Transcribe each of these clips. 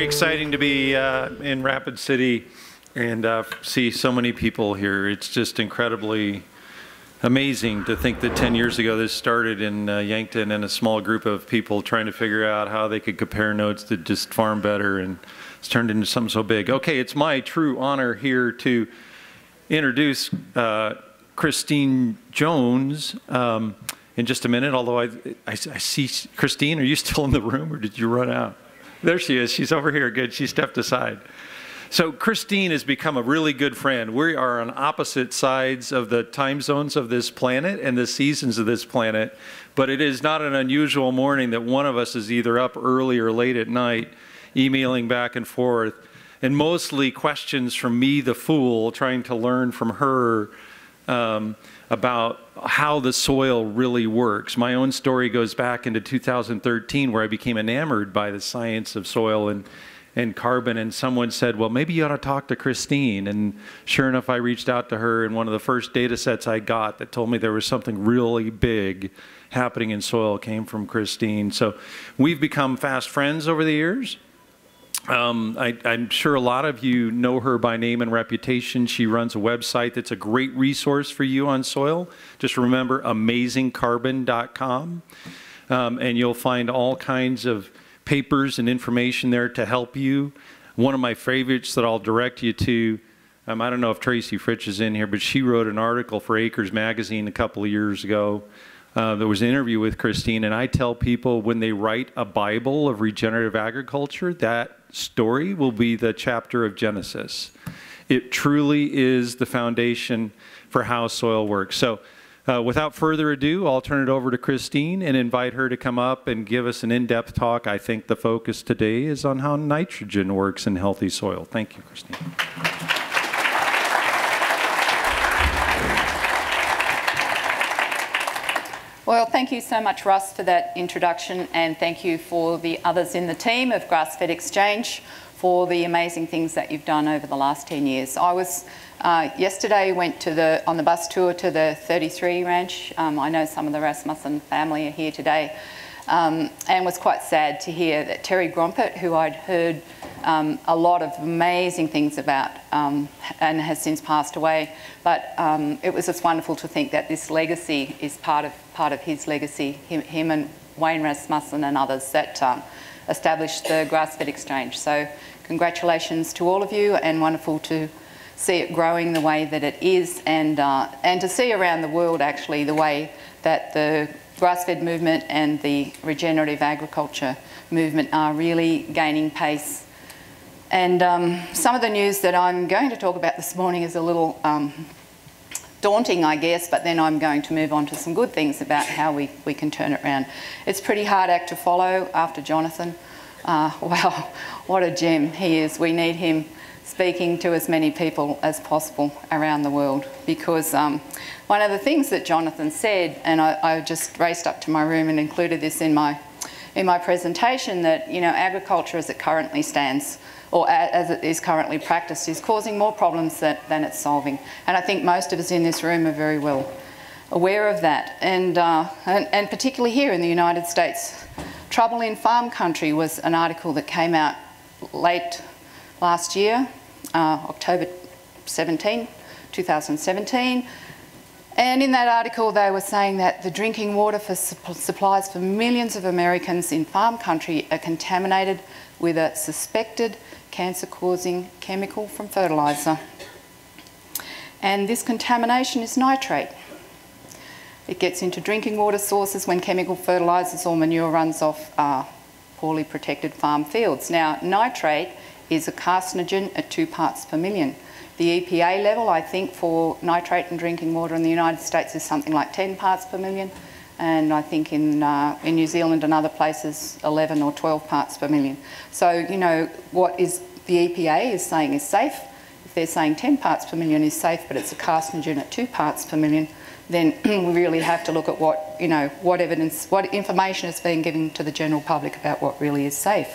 exciting to be in Rapid City and see so many people here. It's just incredibly amazing to think that 10 years ago this started in Yankton and a small group of people trying to figure out how they could compare notes to just farm better, and it's turned into something so big. Okay, it's my true honor here to introduce Christine Jones in just a minute, although I see Christine. Are you still in the room or did you run out? There she is. She's over here. Good. She stepped aside. So Christine has become a really good friend. We are on opposite sides of the time zones of this planet and the seasons of this planet, but it is not an unusual morning that one of us is either up early or late at night emailing back and forth, and mostly questions from me, the fool, trying to learn from her about how the soil really works. My own story goes back into 2013, where I became enamored by the science of soil and carbon, and someone said, well, maybe you ought to talk to Christine. And sure enough, I reached out to her, and one of the first data sets I got that told me there was something really big happening in soil came from Christine. So we've become fast friends over the years. I'm sure a lot of you know her by name and reputation. She runs a website that's a great resource for you on soil. Just remember amazingcarbon.com, and you'll find all kinds of papers and information there to help you. One of my favorites that I'll direct you to, I don't know if Tracy Fritsch is in here, but she wrote an article for Acres Magazine a couple of years ago. There was an interview with Christine, and I tell people when they write a Bible of regenerative agriculture, that story will be the chapter of Genesis. It truly is the foundation for how soil works. So without further ado, I'll turn it over to Christine and invite her to come up and give us an in-depth talk. I think the focus today is on how nitrogen works in healthy soil. Thank you, Christine. Well, thank you so much, Russ, for that introduction, and thank you for the others in the team of Grass-Fed Exchange for the amazing things that you've done over the last 10 years. I was, yesterday, went on the bus tour to the 33 ranch. I know some of the Rasmussen family are here today, and was quite sad to hear that Terry Grompet, who I'd heard a lot of amazing things about and has since passed away, but it was just wonderful to think that this legacy is part of his legacy, him and Wayne Rasmussen and others that established the Grass-Fed Exchange. So congratulations to all of you, and wonderful to see it growing the way that it is, and to see around the world actually the way that the grass-fed movement and the regenerative agriculture movement are really gaining pace. And some of the news that I'm going to talk about this morning is a little daunting, I guess, but then I'm going to move on to some good things about how we can turn it around. It's a pretty hard act to follow after Jonathan. Wow, what a gem he is. We need him speaking to as many people as possible around the world, because one of the things that Jonathan said, and I just raced up to my room and included this in my presentation, that, you know, agriculture as it currently stands, or as it is currently practiced, is causing more problems than it's solving. And I think most of us in this room are very well aware of that. And particularly here in the United States, Trouble in Farm Country was an article that came out late last year, October 17, 2017. And in that article, they were saying that the drinking water supplies for millions of Americans in farm country are contaminated with a suspected cancer-causing chemical from fertiliser. And this contamination is nitrate. It gets into drinking water sources when chemical fertilisers or manure runs off poorly protected farm fields. Now, nitrate is a carcinogen at 2 parts per million. The EPA level, I think, for nitrate in drinking water in the United States is something like 10 parts per million. And I think in New Zealand and other places, 11 or 12 parts per million. So, you know, what is the EPA is saying is safe. If they're saying 10 parts per million is safe, but it's a carcinogen at 2 parts per million, then we really have to look at what, you know, what evidence, what information is being given to the general public about what really is safe.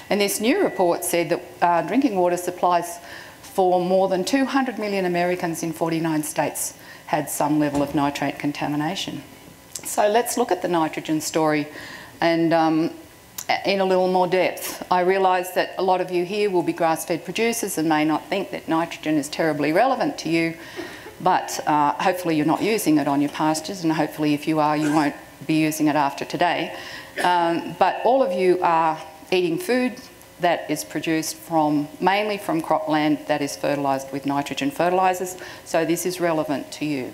And this new report said that drinking water supplies for more than 200 million Americans in 49 states had some level of nitrate contamination. So let's look at the nitrogen story and in a little more depth. I realise that a lot of you here will be grass-fed producers and may not think that nitrogen is terribly relevant to you, but hopefully you're not using it on your pastures, and hopefully if you are, you won't be using it after today. But all of you are eating food that is produced mainly from cropland that is fertilised with nitrogen fertilisers, so this is relevant to you.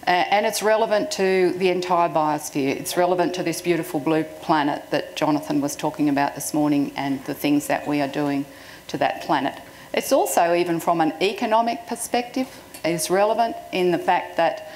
And it's relevant to the entire biosphere. It's relevant to this beautiful blue planet that Jonathan was talking about this morning and the things that we are doing to that planet. It's also, even from an economic perspective, is relevant in the fact that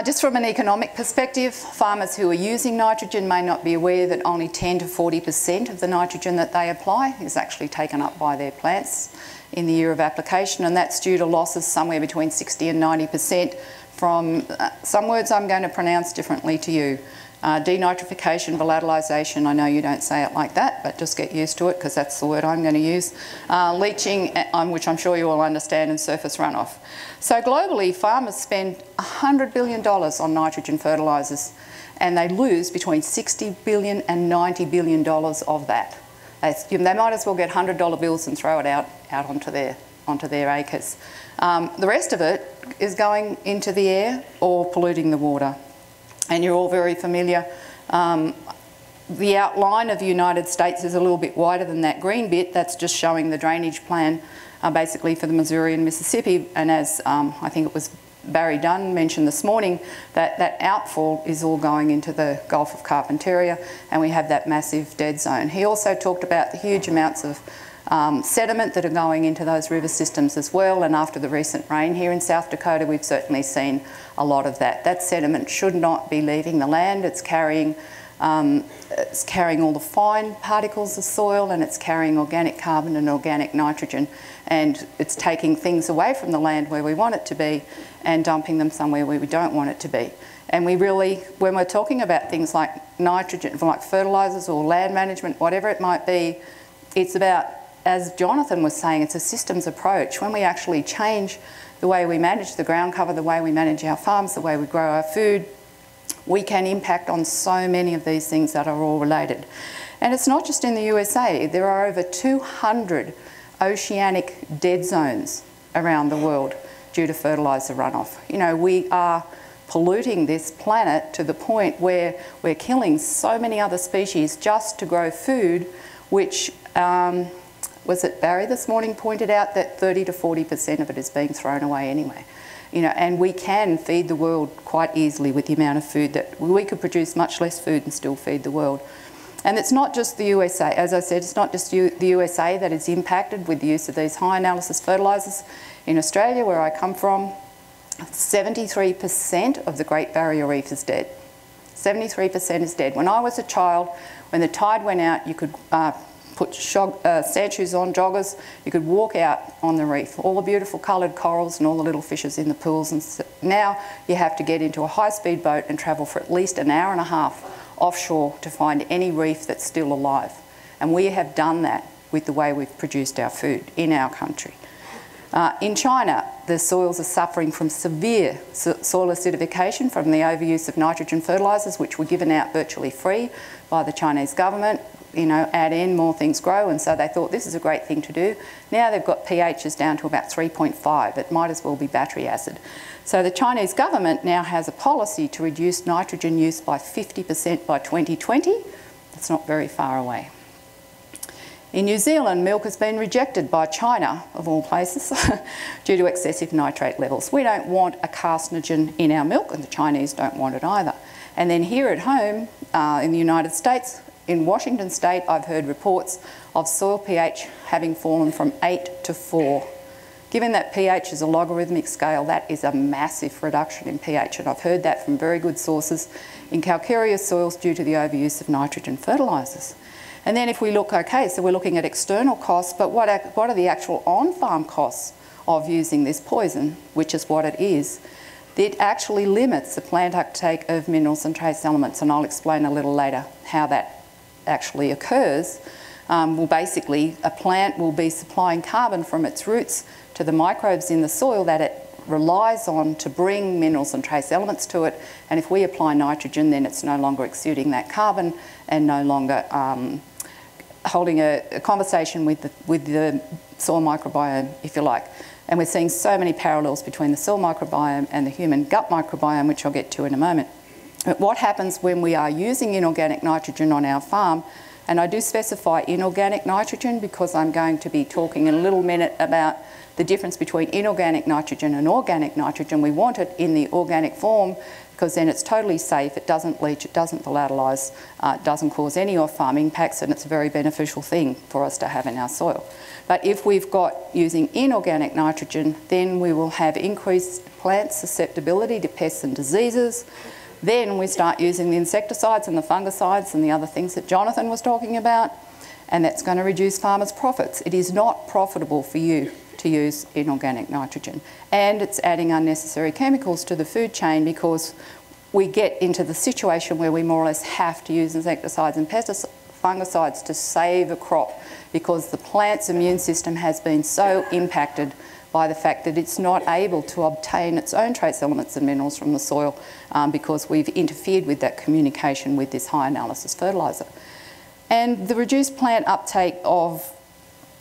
just from an economic perspective, farmers who are using nitrogen may not be aware that only 10 to 40% of the nitrogen that they apply is actually taken up by their plants in the year of application, and that's due to losses somewhere between 60 and 90% from some words I'm going to pronounce differently to you. Denitrification, volatilisation, I know you don't say it like that, but just get used to it because that's the word I'm going to use. Leaching, which I'm sure you all understand, and surface runoff. So globally, farmers spend $100 billion on nitrogen fertilisers, and they lose between $60 billion and $90 billion of that. They might as well get $100 bills and throw it out onto their acres. The rest of it is going into the air or polluting the water. And you're all very familiar. The outline of the United States is a little bit wider than that green bit. That's just showing the drainage plan basically for the Missouri and Mississippi. And as I think it was Barry Dunn mentioned this morning, that outfall is all going into the Gulf of Carpentaria, and we have that massive dead zone. He also talked about the huge amounts of sediment that are going into those river systems as well, and after the recent rain here in South Dakota, we've certainly seen a lot of that. That sediment should not be leaving the land. It's carrying all the fine particles of soil, and it's carrying organic carbon and organic nitrogen, and it's taking things away from the land where we want it to be and dumping them somewhere where we don't want it to be. And we really, when we're talking about things like nitrogen, like fertilisers or land management, whatever it might be, it's about, as Jonathan was saying, it's a systems approach. When we actually change the way we manage the ground cover, the way we manage our farms, the way we grow our food, we can impact on so many of these things that are all related. And it's not just in the USA. There are over 200 oceanic dead zones around the world due to fertiliser runoff. You know, we are polluting this planet to the point where we're killing so many other species just to grow food, which was it Barry this morning pointed out that 30 to 40% of it is being thrown away anyway. You know, and we can feed the world quite easily with the amount of food that we could produce much less food and still feed the world. And it's not just the USA. As I said, it's not just the USA that is impacted with the use of these high analysis fertilisers. In Australia, where I come from, 73% of the Great Barrier Reef is dead. 73% is dead. When I was a child, when the tide went out, you could put sand shoes on, joggers, you could walk out on the reef, all the beautiful coloured corals and all the little fishes in the pools. And now you have to get into a high-speed boat and travel for at least an hour and a half offshore to find any reef that's still alive. And we have done that with the way we've produced our food in our country. In China, the soils are suffering from severe soil acidification from the overuse of nitrogen fertilisers, which were given out virtually free by the Chinese government. You know, add in, more things grow, and so they thought this is a great thing to do. Now they've got pHs down to about 3.5. It might as well be battery acid. So the Chinese government now has a policy to reduce nitrogen use by 50% by 2020. That's not very far away. In New Zealand, milk has been rejected by China, of all places, due to excessive nitrate levels. We don't want a carcinogen in our milk, and the Chinese don't want it either. And then here at home, in the United States, in Washington State, I've heard reports of soil pH having fallen from 8 to 4. Given that pH is a logarithmic scale, that is a massive reduction in pH, and I've heard that from very good sources in calcareous soils due to the overuse of nitrogen fertilisers. And then if we look, okay, so we're looking at external costs, but what are the actual on-farm costs of using this poison, which is what it is? It actually limits the plant uptake of minerals and trace elements, and I'll explain a little later how that actually occurs. Well, basically, a plant will be supplying carbon from its roots to the microbes in the soil that it relies on to bring minerals and trace elements to it, and if we apply nitrogen, then it's no longer exuding that carbon and no longer holding a conversation with the soil microbiome, if you like. And we're seeing so many parallels between the soil microbiome and the human gut microbiome, which I'll get to in a moment. But what happens when we are using inorganic nitrogen on our farm, and I do specify inorganic nitrogen because I'm going to be talking in a little minute about the difference between inorganic nitrogen and organic nitrogen. We want it in the organic form because then it's totally safe, it doesn't leach, it doesn't volatilise, it doesn't cause any off-farm impacts, and it's a very beneficial thing for us to have in our soil. But if we've got using inorganic nitrogen, then we will have increased plant susceptibility to pests and diseases. Then we start using the insecticides and the fungicides and the other things that Jonathan was talking about, and that's going to reduce farmers' profits. It is not profitable for you to use inorganic nitrogen, and it's adding unnecessary chemicals to the food chain because we get into the situation where we more or less have to use insecticides and fungicides to save a crop because the plant's immune system has been so impacted by the fact that it's not able to obtain its own trace elements and minerals from the soil because we've interfered with that communication with this high analysis fertiliser. And the reduced plant uptake of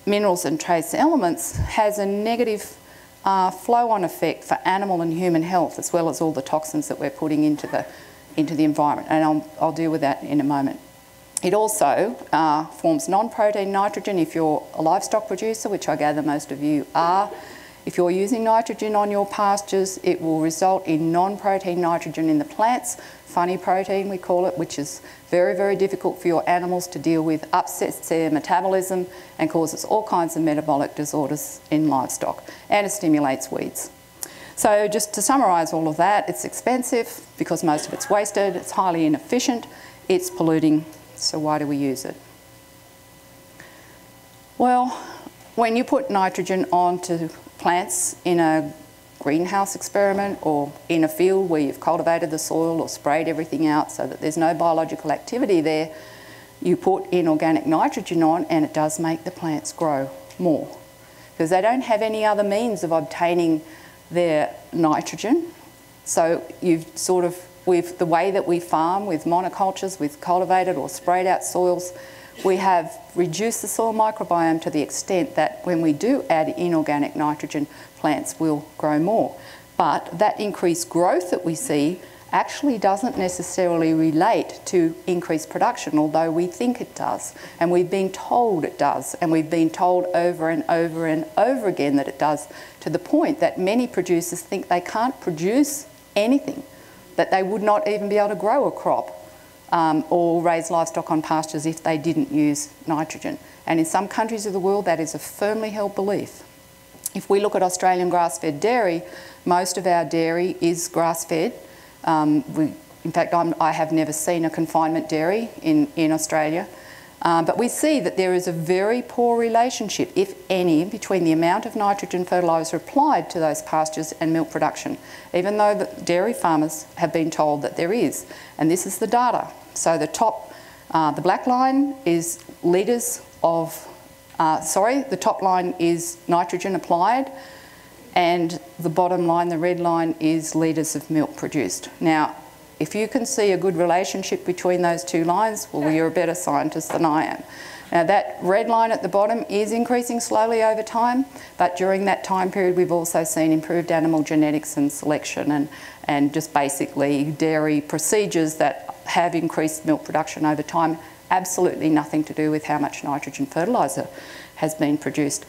minerals and trace elements has a negative flow-on effect for animal and human health, as well as all the toxins that we're putting into the environment, and I'll deal with that in a moment. It also forms non-protein nitrogen if you're a livestock producer, which I gather most of you are. If you're using nitrogen on your pastures, it will result in non-protein nitrogen in the plants, funny protein we call it, which is very, very difficult for your animals to deal with, upsets their metabolism and causes all kinds of metabolic disorders in livestock, and it stimulates weeds. So just to summarise all of that, it's expensive because most of it's wasted, it's highly inefficient, it's polluting, so why do we use it? Well, when you put nitrogen onto plants in a greenhouse experiment or in a field where you've cultivated the soil or sprayed everything out so that there's no biological activity there, you put inorganic nitrogen on and it does make the plants grow more because they don't have any other means of obtaining their nitrogen. So you've sort of, with the way that we farm with monocultures, with cultivated or sprayed out soils, we have reduced the soil microbiome to the extent that when we do add inorganic nitrogen, plants will grow more. But that increased growth that we see actually doesn't necessarily relate to increased production, although we think it does. And we've been told it does. And we've been told over and over and over again that it does, to the point that many producers think they can't produce anything, that they would not even be able to grow a crop or raise livestock on pastures if they didn't use nitrogen. And in some countries of the world, that is a firmly held belief. If we look at Australian grass-fed dairy, most of our dairy is grass-fed. In fact, I have never seen a confinement dairy in Australia. But we see that there is a very poor relationship, if any, between the amount of nitrogen fertiliser applied to those pastures and milk production, even though the dairy farmers have been told that there is. And this is the data. So the top, the black line is litres of, the top line is nitrogen applied, and the bottom line, the red line, is litres of milk produced. Now, if you can see a good relationship between those two lines, well, you're a better scientist than I am. Now, that red line at the bottom is increasing slowly over time, but during that time period, we've also seen improved animal genetics and selection and just basically dairy procedures that have increased milk production over time. Absolutely nothing to do with how much nitrogen fertiliser has been produced.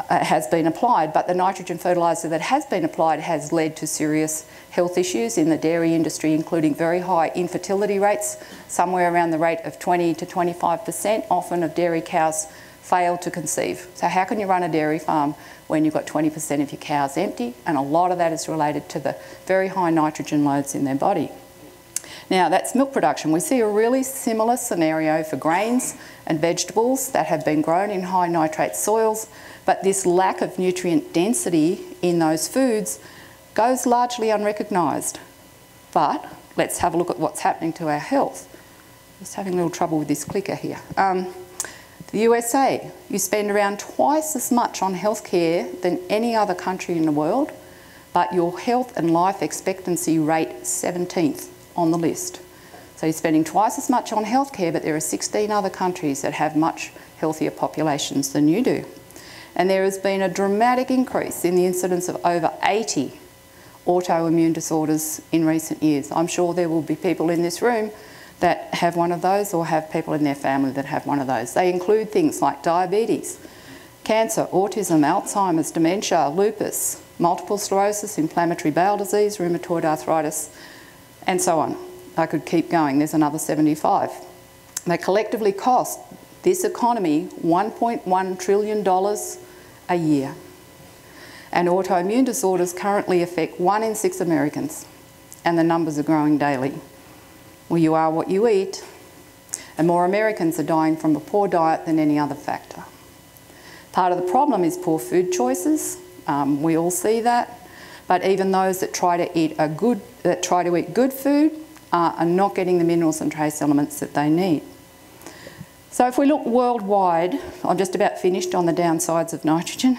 Has been applied, but the nitrogen fertiliser that has been applied has led to serious health issues in the dairy industry, including very high infertility rates, somewhere around the rate of 20 to 25%, often of dairy cows fail to conceive. So how can you run a dairy farm when you've got 20% of your cows empty? And a lot of that is related to the very high nitrogen loads in their body. Now, that's milk production. We see a really similar scenario for grains and vegetables that have been grown in high nitrate soils, but this lack of nutrient density in those foods goes largely unrecognised. But let's have a look at what's happening to our health. Just having a little trouble with this clicker here. The USA, you spend around twice as much on healthcare than any other country in the world, but your health and life expectancy rate 17th on the list. So you're spending twice as much on healthcare, but there are 16 other countries that have much healthier populations than you do. And there has been a dramatic increase in the incidence of over 80 autoimmune disorders in recent years. I'm sure there will be people in this room that have one of those or have people in their family that have one of those. They include things like diabetes, cancer, autism, Alzheimer's, dementia, lupus, multiple sclerosis, inflammatory bowel disease, rheumatoid arthritis, and so on. I could keep going. There's another 75. They collectively cost this economy $1.1 trillion a year. And autoimmune disorders currently affect 1 in 6 Americans, and the numbers are growing daily. Well, you are what you eat, and more Americans are dying from a poor diet than any other factor. Part of the problem is poor food choices. We all see that, but even those that try to eat good food are not getting the minerals and trace elements that they need. So if we look worldwide, I'm just about finished on the downsides of nitrogen,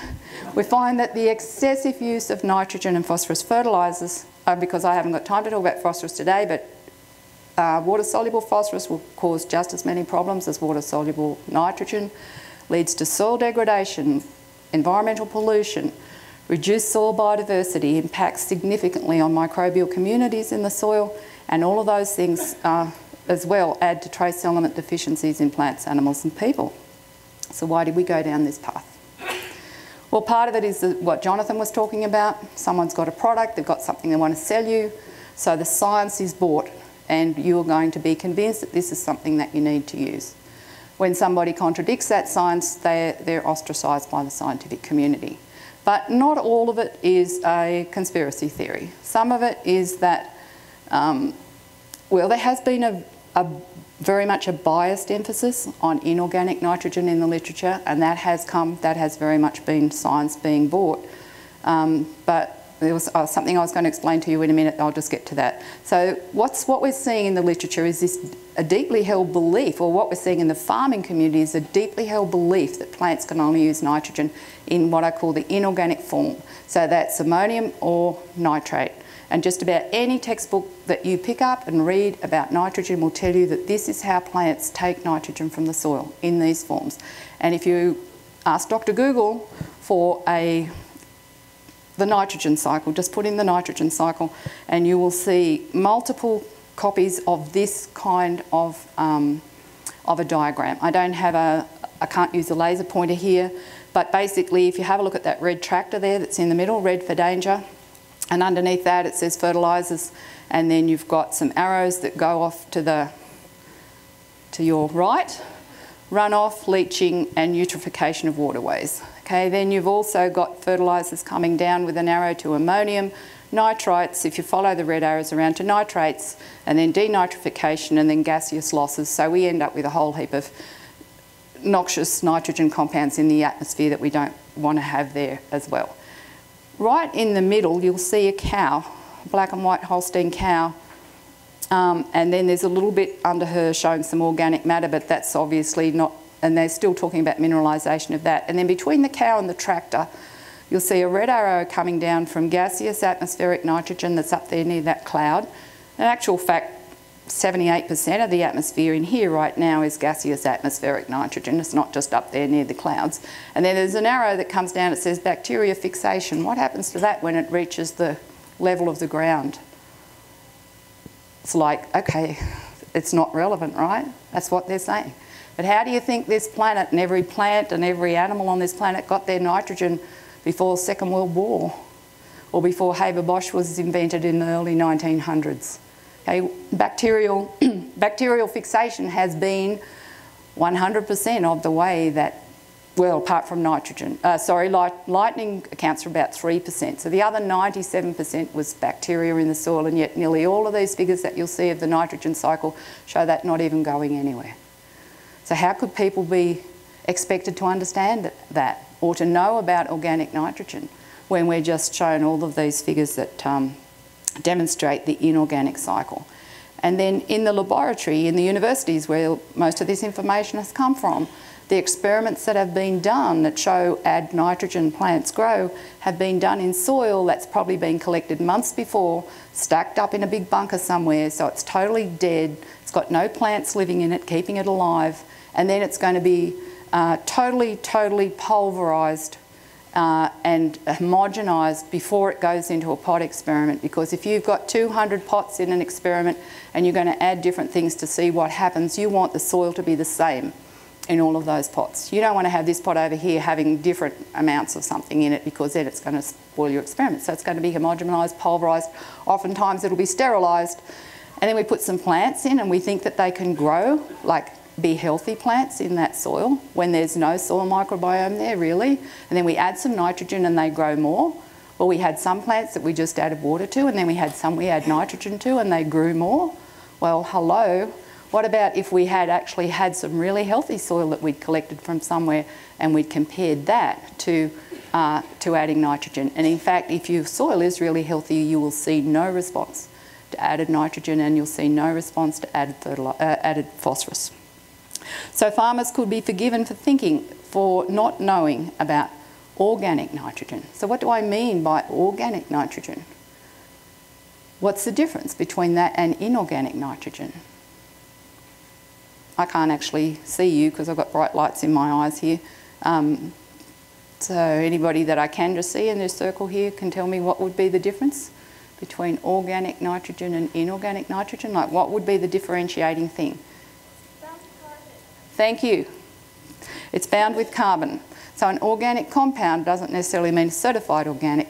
we find that the excessive use of nitrogen and phosphorus fertilisers, because I haven't got time to talk about phosphorus today, but water-soluble phosphorus will cause just as many problems as water-soluble nitrogen, leads to soil degradation, environmental pollution, reduced soil biodiversity, impacts significantly on microbial communities in the soil, and all of those things as well add to trace element deficiencies in plants, animals and people. So why did we go down this path? Well, part of it is what Jonathan was talking about. Someone's got a product, they've got something they want to sell you, so the science is bought and you're going to be convinced that this is something that you need to use. When somebody contradicts that science, they're ostracised by the scientific community. But not all of it is a conspiracy theory. Some of it is that, well, there has been very much a biased emphasis on inorganic nitrogen in the literature, and that has very much been science being bought. But there was something I was going to explain to you in a minute. I'll just get to that. So what we're seeing in the literature is a deeply held belief, or what we're seeing in the farming community is a deeply held belief that plants can only use nitrogen in what I call the inorganic form. So that's ammonium or nitrate. And just about any textbook that you pick up and read about nitrogen will tell you that this is how plants take nitrogen from the soil, in these forms. And if you ask Dr. Google for the nitrogen cycle, just put in the nitrogen cycle, and you will see multiple copies of this kind of a diagram. I can't use a laser pointer here, but basically if you have a look at that red tractor there that's in the middle, red for danger, and underneath that it says fertilisers, and then you've got some arrows that go off to your right, runoff, leaching and eutrophication of waterways. Okay, then you've also got fertilisers coming down with an arrow to ammonium, nitrites, if you follow the red arrows around, to nitrates, and then denitrification and then gaseous losses. So we end up with a whole heap of noxious nitrogen compounds in the atmosphere that we don't want to have there as well. Right in the middle you'll see a cow, black and white Holstein cow, and then there's a little bit under her showing some organic matter, but that's obviously not, and they're still talking about mineralisation of that. And then between the cow and the tractor you'll see a red arrow coming down from gaseous atmospheric nitrogen that's up there near that cloud. In actual fact, 78% of the atmosphere in here right now is gaseous atmospheric nitrogen. It's not just up there near the clouds. And then there's an arrow that comes down that says bacteria fixation. What happens to that when it reaches the level of the ground? It's like, okay, it's not relevant, right? That's what they're saying. But how do you think this planet and every plant and every animal on this planet got their nitrogen before the Second World War, or before Haber-Bosch was invented in the early 1900s? Okay, bacterial fixation has been 100% of the way that, well, apart from nitrogen, lightning accounts for about 3%. So the other 97% was bacteria in the soil, and yet nearly all of these figures that you'll see of the nitrogen cycle show that not even going anywhere. So how could people be expected to understand that or to know about organic nitrogen when we're just shown all of these figures that demonstrate the inorganic cycle? And then in the laboratory, in the universities where most of this information has come from, The experiments that have been done that show add nitrogen, plants grow, have been done in soil that's probably been collected months before, stacked up in a big bunker somewhere, so it's totally dead, it's got no plants living in it, keeping it alive, and then it's going to be totally pulverised and homogenised before it goes into a pot experiment. Because if you've got 200 pots in an experiment and you're going to add different things to see what happens, you want the soil to be the same in all of those pots. You don't want to have this pot over here having different amounts of something in it, because then it's going to spoil your experiment. So it's going to be homogenised, pulverised, oftentimes it'll be sterilised, and then we put some plants in and we think that they can grow, like be healthy plants in that soil when there's no soil microbiome there really, and then we add some nitrogen and they grow more. Well, we had some plants that we just added water to, and then we had some we add nitrogen to and they grew more. Well, hello. What about if we had actually had some really healthy soil that we'd collected from somewhere and we'd compared that to adding nitrogen? And in fact, if your soil is really healthy, you will see no response to added nitrogen, and you'll see no response to added phosphorus. So farmers could be forgiven for not knowing about organic nitrogen. So what do I mean by organic nitrogen? What's the difference between that and inorganic nitrogen? I can't actually see you because I've got bright lights in my eyes here. So anybody that I can just see in this circle here can tell me what would be the difference between organic nitrogen and inorganic nitrogen? Like, what would be the differentiating thing? Thank you. It's bound with carbon. So an organic compound doesn't necessarily mean certified organic.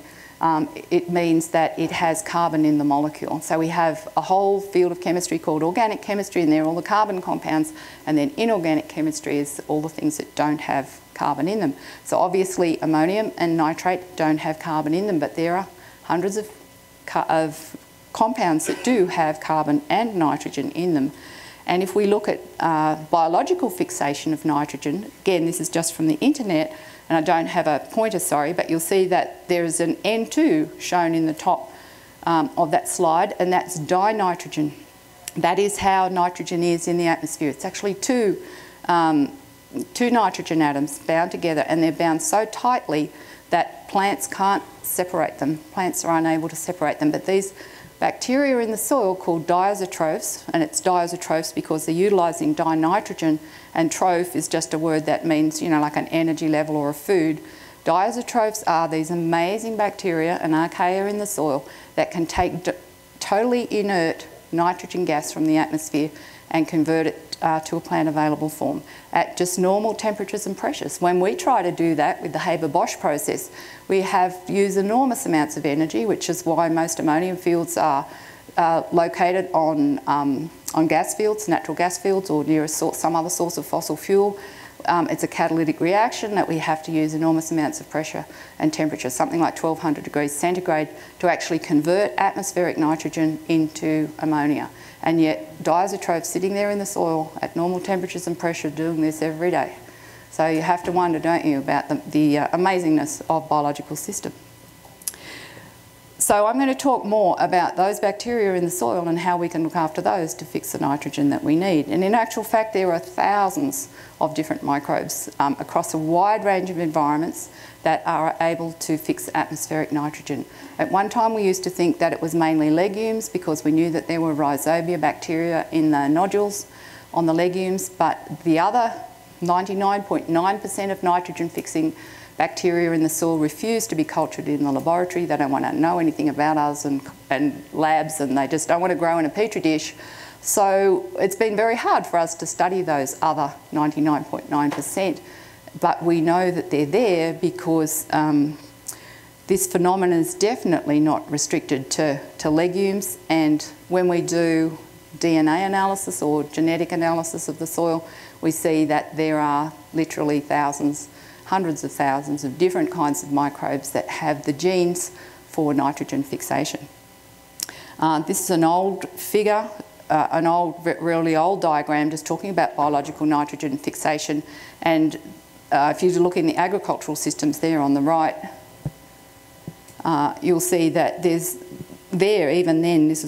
It means that it has carbon in the molecule. So we have a whole field of chemistry called organic chemistry, and they're all the carbon compounds, and then inorganic chemistry is all the things that don't have carbon in them. So obviously ammonium and nitrate don't have carbon in them, but there are hundreds of compounds that do have carbon and nitrogen in them. And if we look at biological fixation of nitrogen, again, this is just from the internet, and I don't have a pointer, sorry, but you'll see that there is an N2 shown in the top of that slide, and that's dinitrogen. That is how nitrogen is in the atmosphere. It's actually two nitrogen atoms bound together, and they're bound so tightly that plants can't separate them. Plants are unable to separate them, but these bacteria in the soil called diazotrophs, and it's diazotrophs because they're utilising dinitrogen, and troph is just a word that means, you know, like an energy level or a food. Diazotrophs are these amazing bacteria and archaea in the soil that can take totally inert nitrogen gas from the atmosphere and convert it to a plant available form at just normal temperatures and pressures. When we try to do that with the Haber-Bosch process, we have used enormous amounts of energy, which is why most ammonium fields are located on gas fields, natural gas fields, or near some other source of fossil fuel. It's a catalytic reaction that we have to use enormous amounts of pressure and temperature, something like 1200 degrees centigrade, to actually convert atmospheric nitrogen into ammonia. And yet diazotrophs sitting there in the soil at normal temperatures and pressure doing this every day. So you have to wonder, don't you, about the amazingness of biological system. So I'm going to talk more about those bacteria in the soil and how we can look after those to fix the nitrogen that we need. And in actual fact, there are thousands of different microbes across a wide range of environments that are able to fix atmospheric nitrogen. At one time we used to think that it was mainly legumes because we knew that there were rhizobia bacteria in the nodules on the legumes, but the other 99.9% of nitrogen fixing bacteria in the soil refuse to be cultured in the laboratory. They don't want to know anything about us and labs, and they just don't want to grow in a petri dish. So it's been very hard for us to study those other 99.9%, but we know that they're there because this phenomenon is definitely not restricted to legumes, and when we do DNA analysis or genetic analysis of the soil, we see that there are literally thousands, hundreds of thousands of different kinds of microbes that have the genes for nitrogen fixation. This is an old figure, really old diagram just talking about biological nitrogen fixation, and if you look in the agricultural systems there on the right, you'll see that even then, this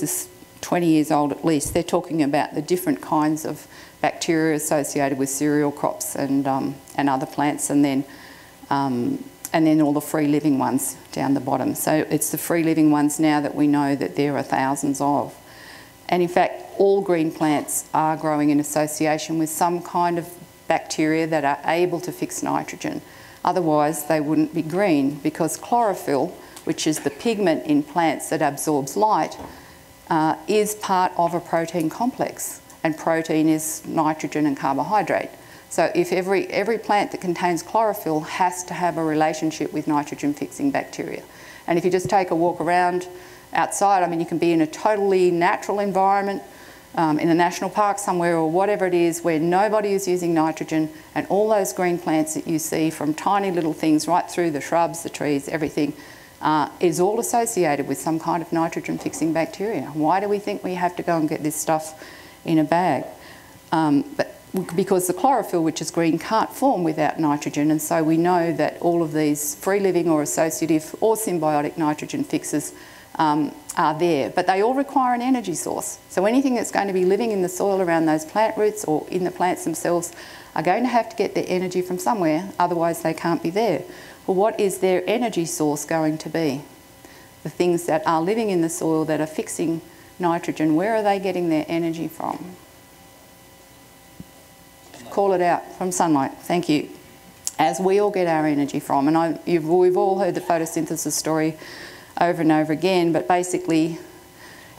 is 20 years old at least, they're talking about the different kinds of bacteria associated with cereal crops and other plants, and then all the free-living ones down the bottom. So it's the free-living ones now that we know that there are thousands of. And in fact, all green plants are growing in association with some kind of bacteria that are able to fix nitrogen. Otherwise, they wouldn't be green, because chlorophyll, which is the pigment in plants that absorbs light, is part of a protein complex. And protein is nitrogen and carbohydrate. So if every plant that contains chlorophyll has to have a relationship with nitrogen-fixing bacteria. And if you just take a walk around outside, I mean, you can be in a totally natural environment, in a national park somewhere or whatever it is, where nobody is using nitrogen, and all those green plants that you see, from tiny little things right through the shrubs, the trees, everything, is all associated with some kind of nitrogen-fixing bacteria. Why do we think we have to go and get this stuff in a bag? Because the chlorophyll, which is green, can't form without nitrogen, and so we know that all of these free-living or associative or symbiotic nitrogen fixers are there, but they all require an energy source. So anything that's going to be living in the soil around those plant roots or in the plants themselves are going to have to get their energy from somewhere, otherwise they can't be there. Well, what is their energy source going to be? The things that are living in the soil that are fixing nitrogen, where are they getting their energy from? Call it out. From sunlight. Thank you. As we all get our energy from. And we've all heard the photosynthesis story over and over again, but basically,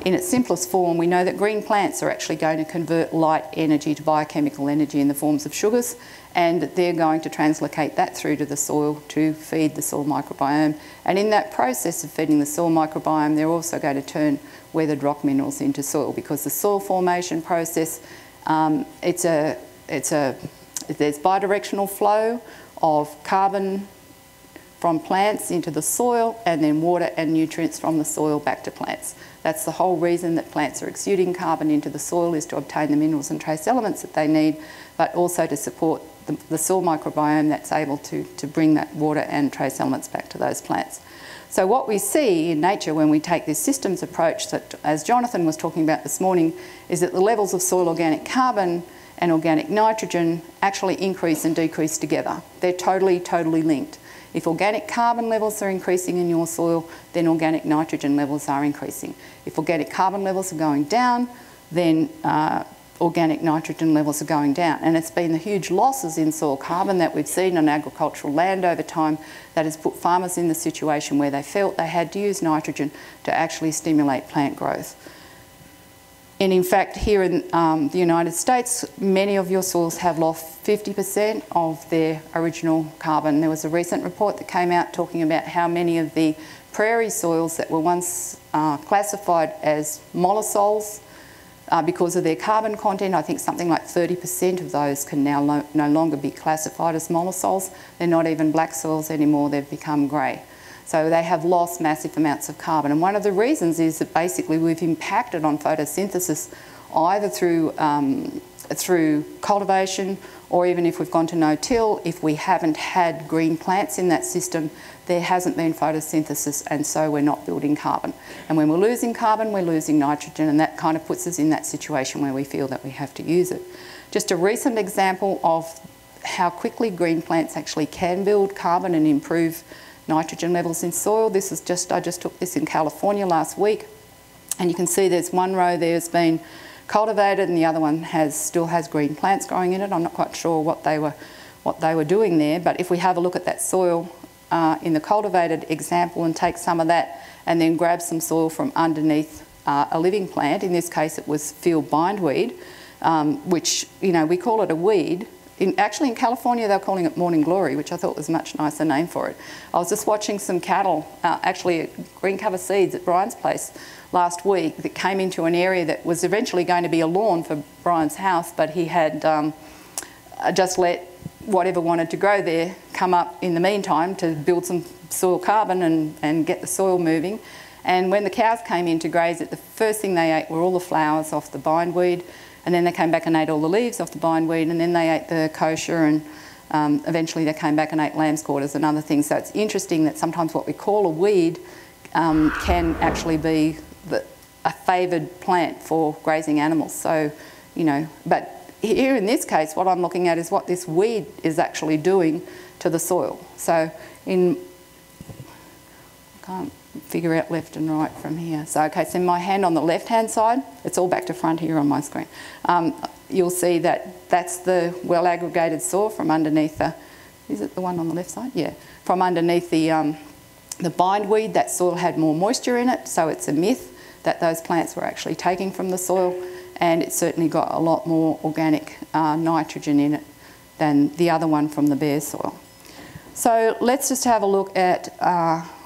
in its simplest form, we know that green plants are actually going to convert light energy to biochemical energy in the forms of sugars, and they're going to translocate that through to the soil to feed the soil microbiome. And in that process of feeding the soil microbiome, they're also going to turn weathered rock minerals into soil, because the soil formation process, there's bidirectional flow of carbon from plants into the soil, and then water and nutrients from the soil back to plants. That's the whole reason that plants are exuding carbon into the soil, is to obtain the minerals and trace elements that they need, but also to support the soil microbiome that's able to bring that water and trace elements back to those plants. So what we see in nature when we take this systems approach that, as Jonathan was talking about this morning, is that the levels of soil organic carbon and organic nitrogen actually increase and decrease together. They're totally, totally linked. If organic carbon levels are increasing in your soil, then organic nitrogen levels are increasing. If organic carbon levels are going down, then organic nitrogen levels are going down. And it's been the huge losses in soil carbon that we've seen on agricultural land over time that has put farmers in the situation where they felt they had to use nitrogen to actually stimulate plant growth. And in fact, here in the United States, many of your soils have lost 50% of their original carbon. There was a recent report that came out talking about how many of the prairie soils that were once classified as mollisols because of their carbon content, I think something like 30% of those can now no longer be classified as mollisols. They're not even black soils anymore, they've become grey. So they have lost massive amounts of carbon. And one of the reasons is that basically we've impacted on photosynthesis either through cultivation, or even if we've gone to no-till, if we haven't had green plants in that system, there hasn't been photosynthesis, and so we're not building carbon. And when we're losing carbon, we're losing nitrogen, and that kind of puts us in that situation where we feel that we have to use it. Just a recent example of how quickly green plants actually can build carbon and improve nitrogen levels in soil. I just took this in California last week, and you can see there's one row there's been cultivated and the other one still has green plants growing in it. I'm not quite sure what they were doing there, but if we have a look at that soil in the cultivated example and take some of that and then grab some soil from underneath a living plant, in this case it was field bindweed, which, you know, we call it a weed. Actually in California they're calling it morning glory, which I thought was a much nicer name for it. I was just watching some cattle, actually at Green Cover Seeds at Brian's place last week, that came into an area that was eventually going to be a lawn for Brian's house, but he had just let whatever wanted to grow there come up in the meantime to build some soil carbon and get the soil moving. And when the cows came in to graze it, the first thing they ate were all the flowers off the bindweed, and then they came back and ate all the leaves off the bindweed, and then they ate the kosher, and eventually they came back and ate lamb's quarters and other things. So it's interesting that sometimes what we call a weed can actually be a favoured plant for grazing animals. So, you know, but here in this case, what I'm looking at is what this weed is actually doing to the soil. So I can't figure out left and right from here. So, okay, so my hand on the left-hand side, it's all back to front here on my screen. You'll see that that's the well-aggregated soil from underneath the, is it the one on the left side? Yeah, from underneath the bindweed. That soil had more moisture in it, so it's a myth that those plants were actually taking from the soil, and it certainly got a lot more organic nitrogen in it than the other one from the bare soil. So let's just have a look at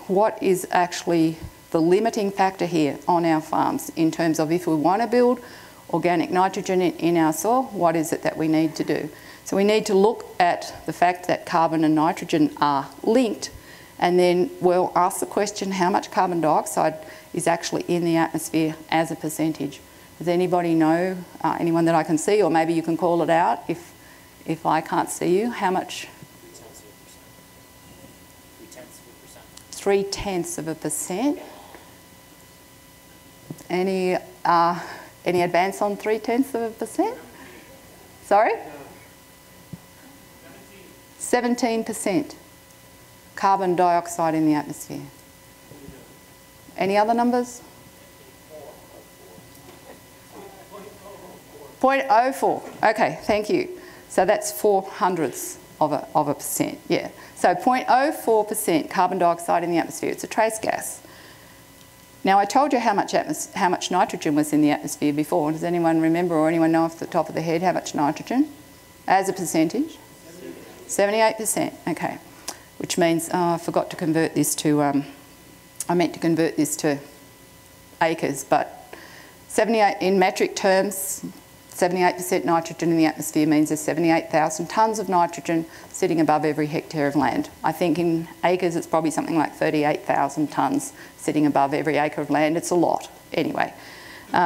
what is actually the limiting factor here on our farms in terms of if we want to build organic nitrogen in our soil, what is it that we need to do? So we need to look at the fact that carbon and nitrogen are linked, and then we'll ask the question, how much carbon dioxide is actually in the atmosphere as a percentage? Does anybody know, anyone that I can see, or maybe you can call it out if I can't see you, how much? 0.3%. Any advance on 0.3%? Sorry? 17% carbon dioxide in the atmosphere. Any other numbers? 0.04. Okay, thank you. So that's 0.04 of a percent, yeah. So 0.04% carbon dioxide in the atmosphere. It's a trace gas. Now, I told you how much nitrogen was in the atmosphere before. Does anyone remember, or anyone know off the top of their head how much nitrogen as a percentage? 78%, okay. Which means, I forgot to convert this to, I meant to convert this to acres, but 78 in metric terms, 78% nitrogen in the atmosphere means there's 78,000 tonnes of nitrogen sitting above every hectare of land. I think in acres it's probably something like 38,000 tonnes sitting above every acre of land. It's a lot, anyway.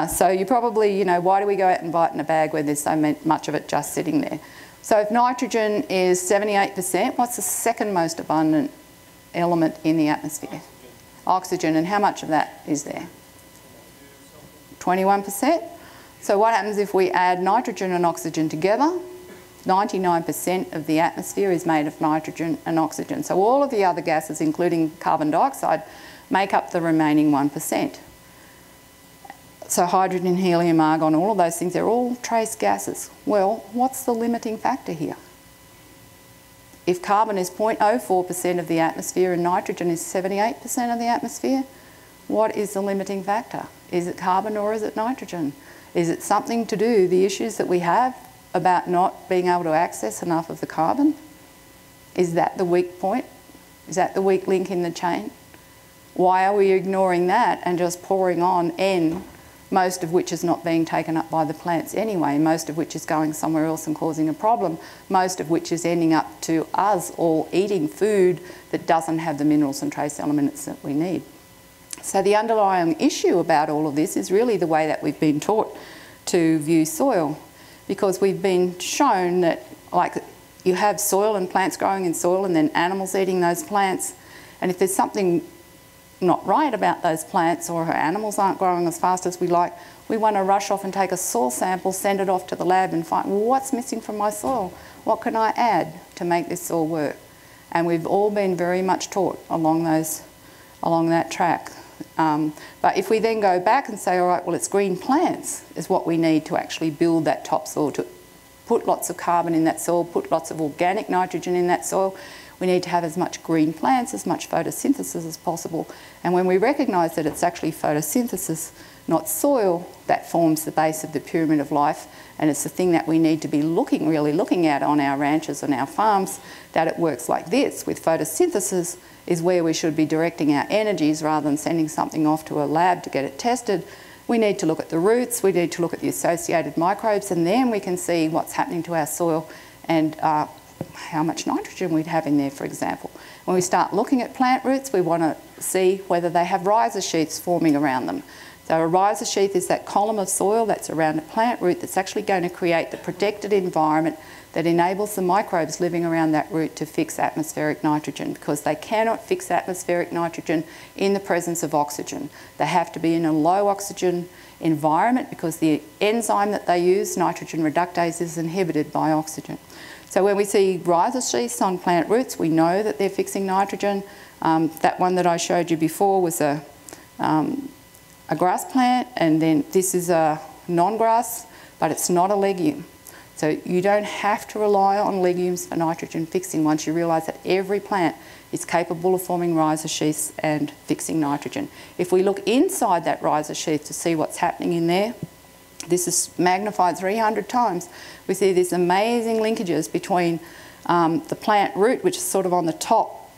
So you probably, you know, why do we go out and buy it in a bag when there's so much of it just sitting there? So if nitrogen is 78%, what's the second most abundant element in the atmosphere? Oxygen. And how much of that is there? 21%. So what happens if we add nitrogen and oxygen together? 99% of the atmosphere is made of nitrogen and oxygen. So all of the other gases, including carbon dioxide, make up the remaining 1%. So hydrogen, helium, argon, all of those things, they're all trace gases. Well, what's the limiting factor here? If carbon is 0.04% of the atmosphere and nitrogen is 78% of the atmosphere, what is the limiting factor? Is it carbon or is it nitrogen? Is it something to do, the issues that we have about not being able to access enough of the carbon? Is that the weak point? Is that the weak link in the chain? Why are we ignoring that and just pouring on N, most of which is not being taken up by the plants anyway, most of which is going somewhere else and causing a problem, most of which is ending up to us all eating food that doesn't have the minerals and trace elements that we need? So the underlying issue about all of this is really the way that we've been taught to view soil, because we've been shown that, like, you have soil and plants growing in soil and then animals eating those plants, and if there's something not right about those plants or our animals aren't growing as fast as we like, we want to rush off and take a soil sample, send it off to the lab and find, well, what's missing from my soil? What can I add to make this soil work? And we've all been very much taught along that track. But if we then go back and say, all right, well, it's green plants is what we need to actually build that topsoil, to put lots of carbon in that soil, put lots of organic nitrogen in that soil. We need to have as much green plants, as much photosynthesis as possible. And when we recognise that it's actually photosynthesis, not soil, that forms the base of the pyramid of life, and it's the thing that we need to be really looking at on our ranches and our farms, that it works like this. With photosynthesis is where we should be directing our energies rather than sending something off to a lab to get it tested. We need to look at the roots, we need to look at the associated microbes, and then we can see what's happening to our soil and how much nitrogen we'd have in there, for example. When we start looking at plant roots, we want to see whether they have rhizoshoots forming around them. So a riser sheath is that column of soil that's around a plant root that's actually going to create the protected environment that enables the microbes living around that root to fix atmospheric nitrogen, because they cannot fix atmospheric nitrogen in the presence of oxygen. They have to be in a low oxygen environment because the enzyme that they use, nitrogen reductase, is inhibited by oxygen. So when we see riser sheaths on plant roots, we know that they're fixing nitrogen. That one that I showed you before was a grass plant, and then this is a non-grass, but it's not a legume. So you don't have to rely on legumes for nitrogen fixing once you realise that every plant is capable of forming riser sheaths and fixing nitrogen. If we look inside that riser sheath to see what's happening in there, this is magnified 300 times. We see these amazing linkages between the plant root, which is sort of on the top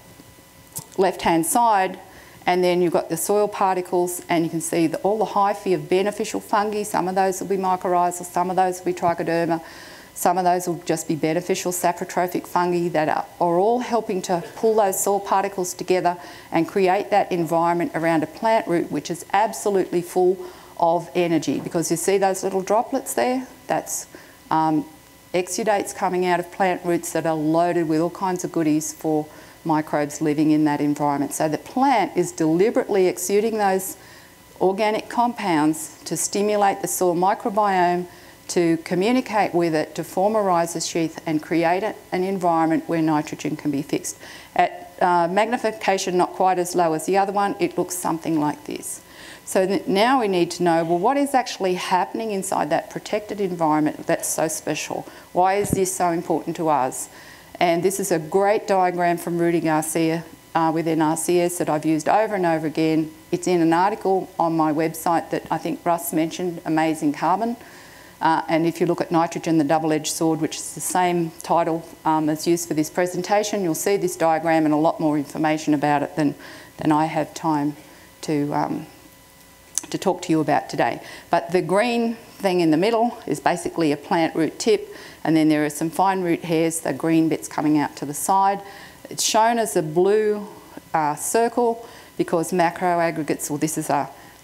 left-hand side, and then you've got the soil particles, and you can see all the hyphae of beneficial fungi. Some of those will be mycorrhizal, some of those will be trichoderma, some of those will just be beneficial saprotrophic fungi that are all helping to pull those soil particles together and create that environment around a plant root which is absolutely full of energy. Because you see those little droplets there? That's exudates coming out of plant roots that are loaded with all kinds of goodies for microbes living in that environment. So the plant is deliberately exuding those organic compounds to stimulate the soil microbiome, to communicate with it, to form a riser sheath and create an environment where nitrogen can be fixed. At magnification not quite as low as the other one, it looks something like this. So now we need to know, well, what is actually happening inside that protected environment that's so special? Why is this so important to us? And this is a great diagram from Rudy Garcia within RCS that I've used over and over again. It's in an article on my website that I think Russ mentioned, Amazing Carbon. And if you look at Nitrogen, the Double-Edged Sword, which is the same title as used for this presentation, you'll see this diagram and a lot more information about it than I have time to talk to you about today. But the green thing in the middle is basically a plant root tip, and then there are some fine root hairs, the green bits coming out to the side. It's shown as a blue circle because macro aggregates, well, this is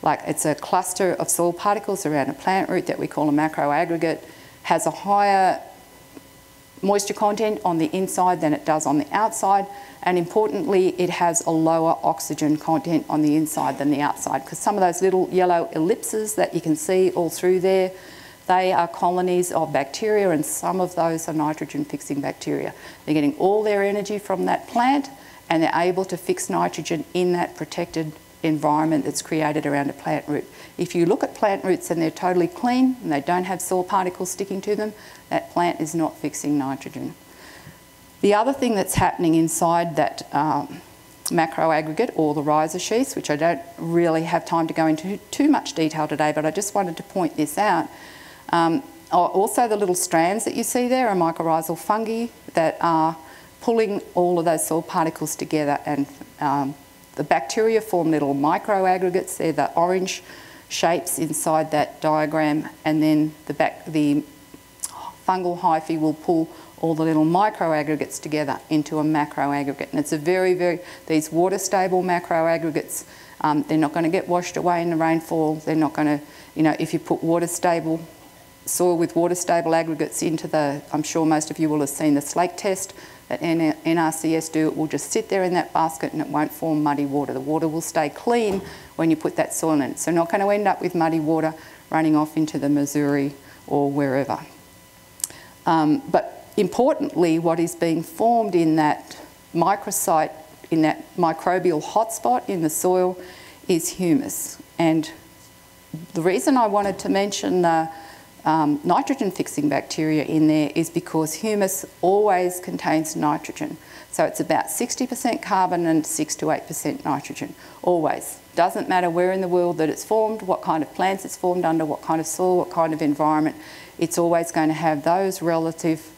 it's a cluster of soil particles around a plant root that we call a macro aggregate, has a higher moisture content on the inside than it does on the outside, and importantly it has a lower oxygen content on the inside than the outside, because some of those little yellow ellipses that you can see all through there, they are colonies of bacteria, and some of those are nitrogen fixing bacteria. They're getting all their energy from that plant and they're able to fix nitrogen in that protected environment that's created around a plant root. If you look at plant roots and they're totally clean and they don't have soil particles sticking to them, that plant is not fixing nitrogen. The other thing that's happening inside that macro aggregate, or the riser sheaths, which I don't really have time to go into too much detail today, but I just wanted to point this out. Also the little strands that you see there are mycorrhizal fungi that are pulling all of those soil particles together, and the bacteria form little micro aggregates. They're the orange shapes inside that diagram, and then the fungal hyphae will pull all the little micro aggregates together into a macro aggregate. And it's a these water stable macro aggregates, they're not going to get washed away in the rainfall. They're not going to, if you put soil with water stable aggregates into I'm sure most of you will have seen the slake test that NRCS do, it will just sit there in that basket and it won't form muddy water. The water will stay clean when you put that soil in it. So not going to end up with muddy water running off into the Missouri or wherever. But importantly, what is being formed in that microsite, in that microbial hotspot in the soil, is humus. And the reason I wanted to mention the nitrogen fixing bacteria in there is because humus always contains nitrogen. So it's about 60% carbon and 6 to 8% nitrogen, always. Doesn't matter where in the world that it's formed, what kind of plants it's formed under, what kind of soil, what kind of environment, it's always going to have those relative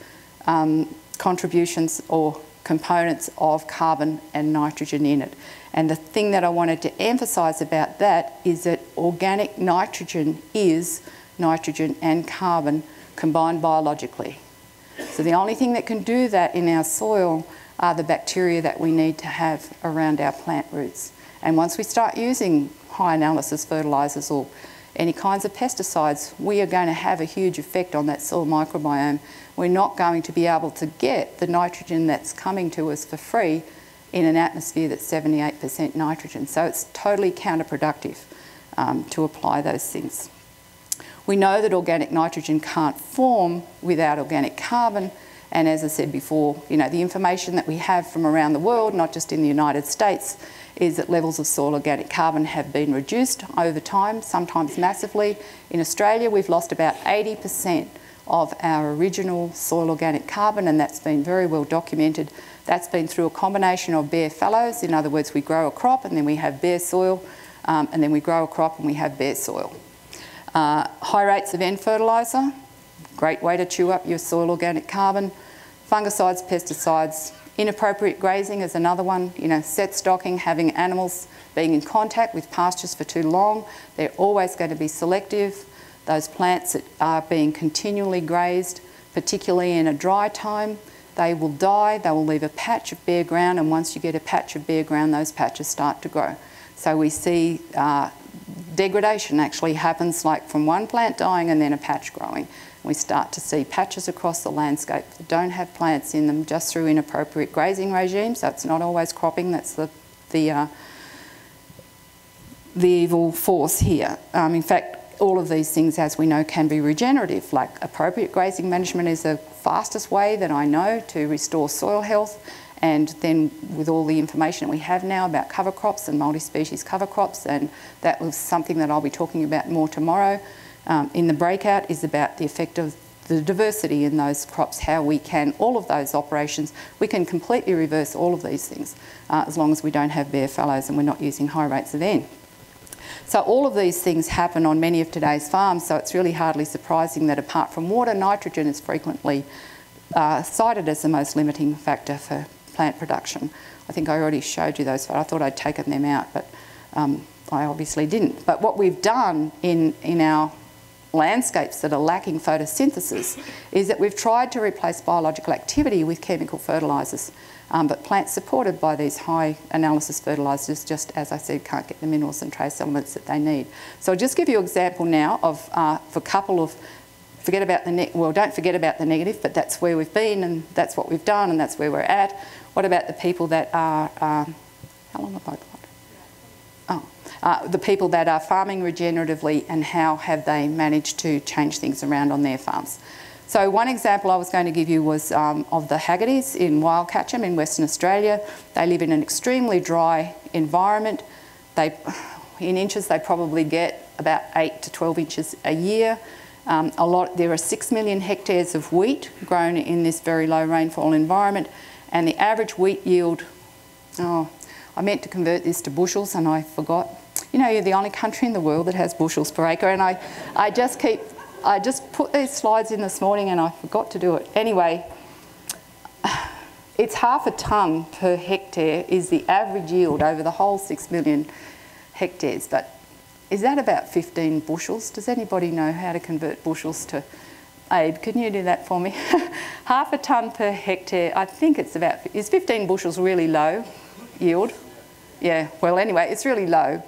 contributions or components of carbon and nitrogen in it. And the thing that I wanted to emphasise about that is that organic nitrogen is nitrogen and carbon combined biologically. So the only thing that can do that in our soil are the bacteria that we need to have around our plant roots. And once we start using high analysis fertilisers or any kinds of pesticides, we are going to have a huge effect on that soil microbiome. We're not going to be able to get the nitrogen that's coming to us for free in an atmosphere that's 78% nitrogen. So it's totally counterproductive to apply those things. We know that organic nitrogen can't form without organic carbon, and as I said before, you know, the information that we have from around the world, not just in the United States, is that levels of soil organic carbon have been reduced over time, sometimes massively. In Australia, we've lost about 80% of our original soil organic carbon, and that's been very well documented. That's been through a combination of bare fallows. In other words, we grow a crop and then we have bare soil, and then we grow a crop and we have bare soil. High rates of N fertiliser, great way to chew up your soil organic carbon. Fungicides, pesticides, inappropriate grazing is another one. You know, set stocking, having animals being in contact with pastures for too long. They're always going to be selective. Those plants that are being continually grazed, particularly in a dry time, they will die. They will leave a patch of bare ground, and once you get a patch of bare ground, those patches start to grow. So we see degradation actually happens, like from one plant dying and then a patch growing. We start to see patches across the landscape that don't have plants in them just through inappropriate grazing regimes. So it's not always cropping, that's the evil force here. In fact, all of these things, as we know, can be regenerative. Like appropriate grazing management is the fastest way that I know to restore soil health. And then with all the information we have now about cover crops and multi-species cover crops, and that was something that I'll be talking about more tomorrow in the breakout, is about the effect of the diversity in those crops, how we can, all of those operations, we can completely reverse all of these things as long as we don't have bare fallows and we're not using high rates of N. So all of these things happen on many of today's farms, so it's really hardly surprising that apart from water, nitrogen is frequently cited as the most limiting factor for plant production. I think I already showed you those, but I thought I'd taken them out, but I obviously didn't. But what we've done in our landscapes that are lacking photosynthesis is that we've tried to replace biological activity with chemical fertilisers. But plants supported by these high analysis fertilisers, just as I said, can't get the minerals and trace elements that they need. So I'll just give you an example now of for a couple of, forget about the well, don't forget about the negative, but that's where we've been and that's what we've done and that's where we're at. What about the people that are, how long have I got? Oh, the people that are farming regeneratively, and how have they managed to change things around on their farms? So one example I was going to give you was of the Haggertys in Wyalcatchem in Western Australia. They live in an extremely dry environment. In inches, they probably get about 8 to 12 inches a year. There are 6 million hectares of wheat grown in this very low rainfall environment, and the average wheat yield, I meant to convert this to bushels and I forgot. You know, you're the only country in the world that has bushels per acre, and I just put these slides in this morning and I forgot to do it. Anyway, it's 0.5 tonne per hectare is the average yield over the whole 6 million hectares, but is that about 15 bushels? Does anybody know how to convert bushels to... Abe, can you do that for me? 0.5 tonne per hectare, I think it's about... Is 15 bushels really low yield? Yeah, well anyway, it's really low.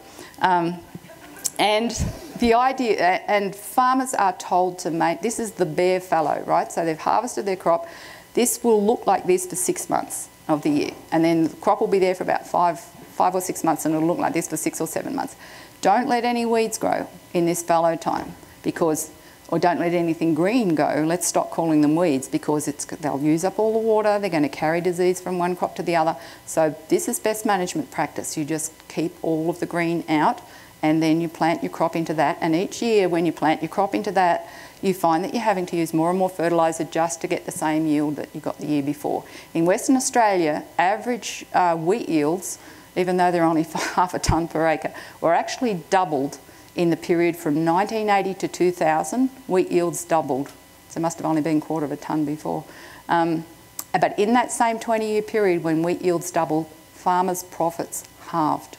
And the idea, and farmers are told to make, this is the bare fallow, right? So they've harvested their crop. This will look like this for 6 months of the year. And then the crop will be there for about five or 6 months, and it'll look like this for 6 or 7 months. Don't let any weeds grow in this fallow time, because, or don't let anything green go. Let's stop calling them weeds, because they'll use up all the water. They're going to carry disease from one crop to the other. So this is best management practice. You just keep all of the green out, and then you plant your crop into that. And each year when you plant your crop into that, you find that you're having to use more and more fertiliser just to get the same yield that you got the year before. In Western Australia, average wheat yields, even though they're only 0.5 tonne per acre, were actually doubled in the period from 1980 to 2000. Wheat yields doubled. So it must have only been 1/4 tonne before. But in that same 20-year period when wheat yields doubled, farmers' profits halved.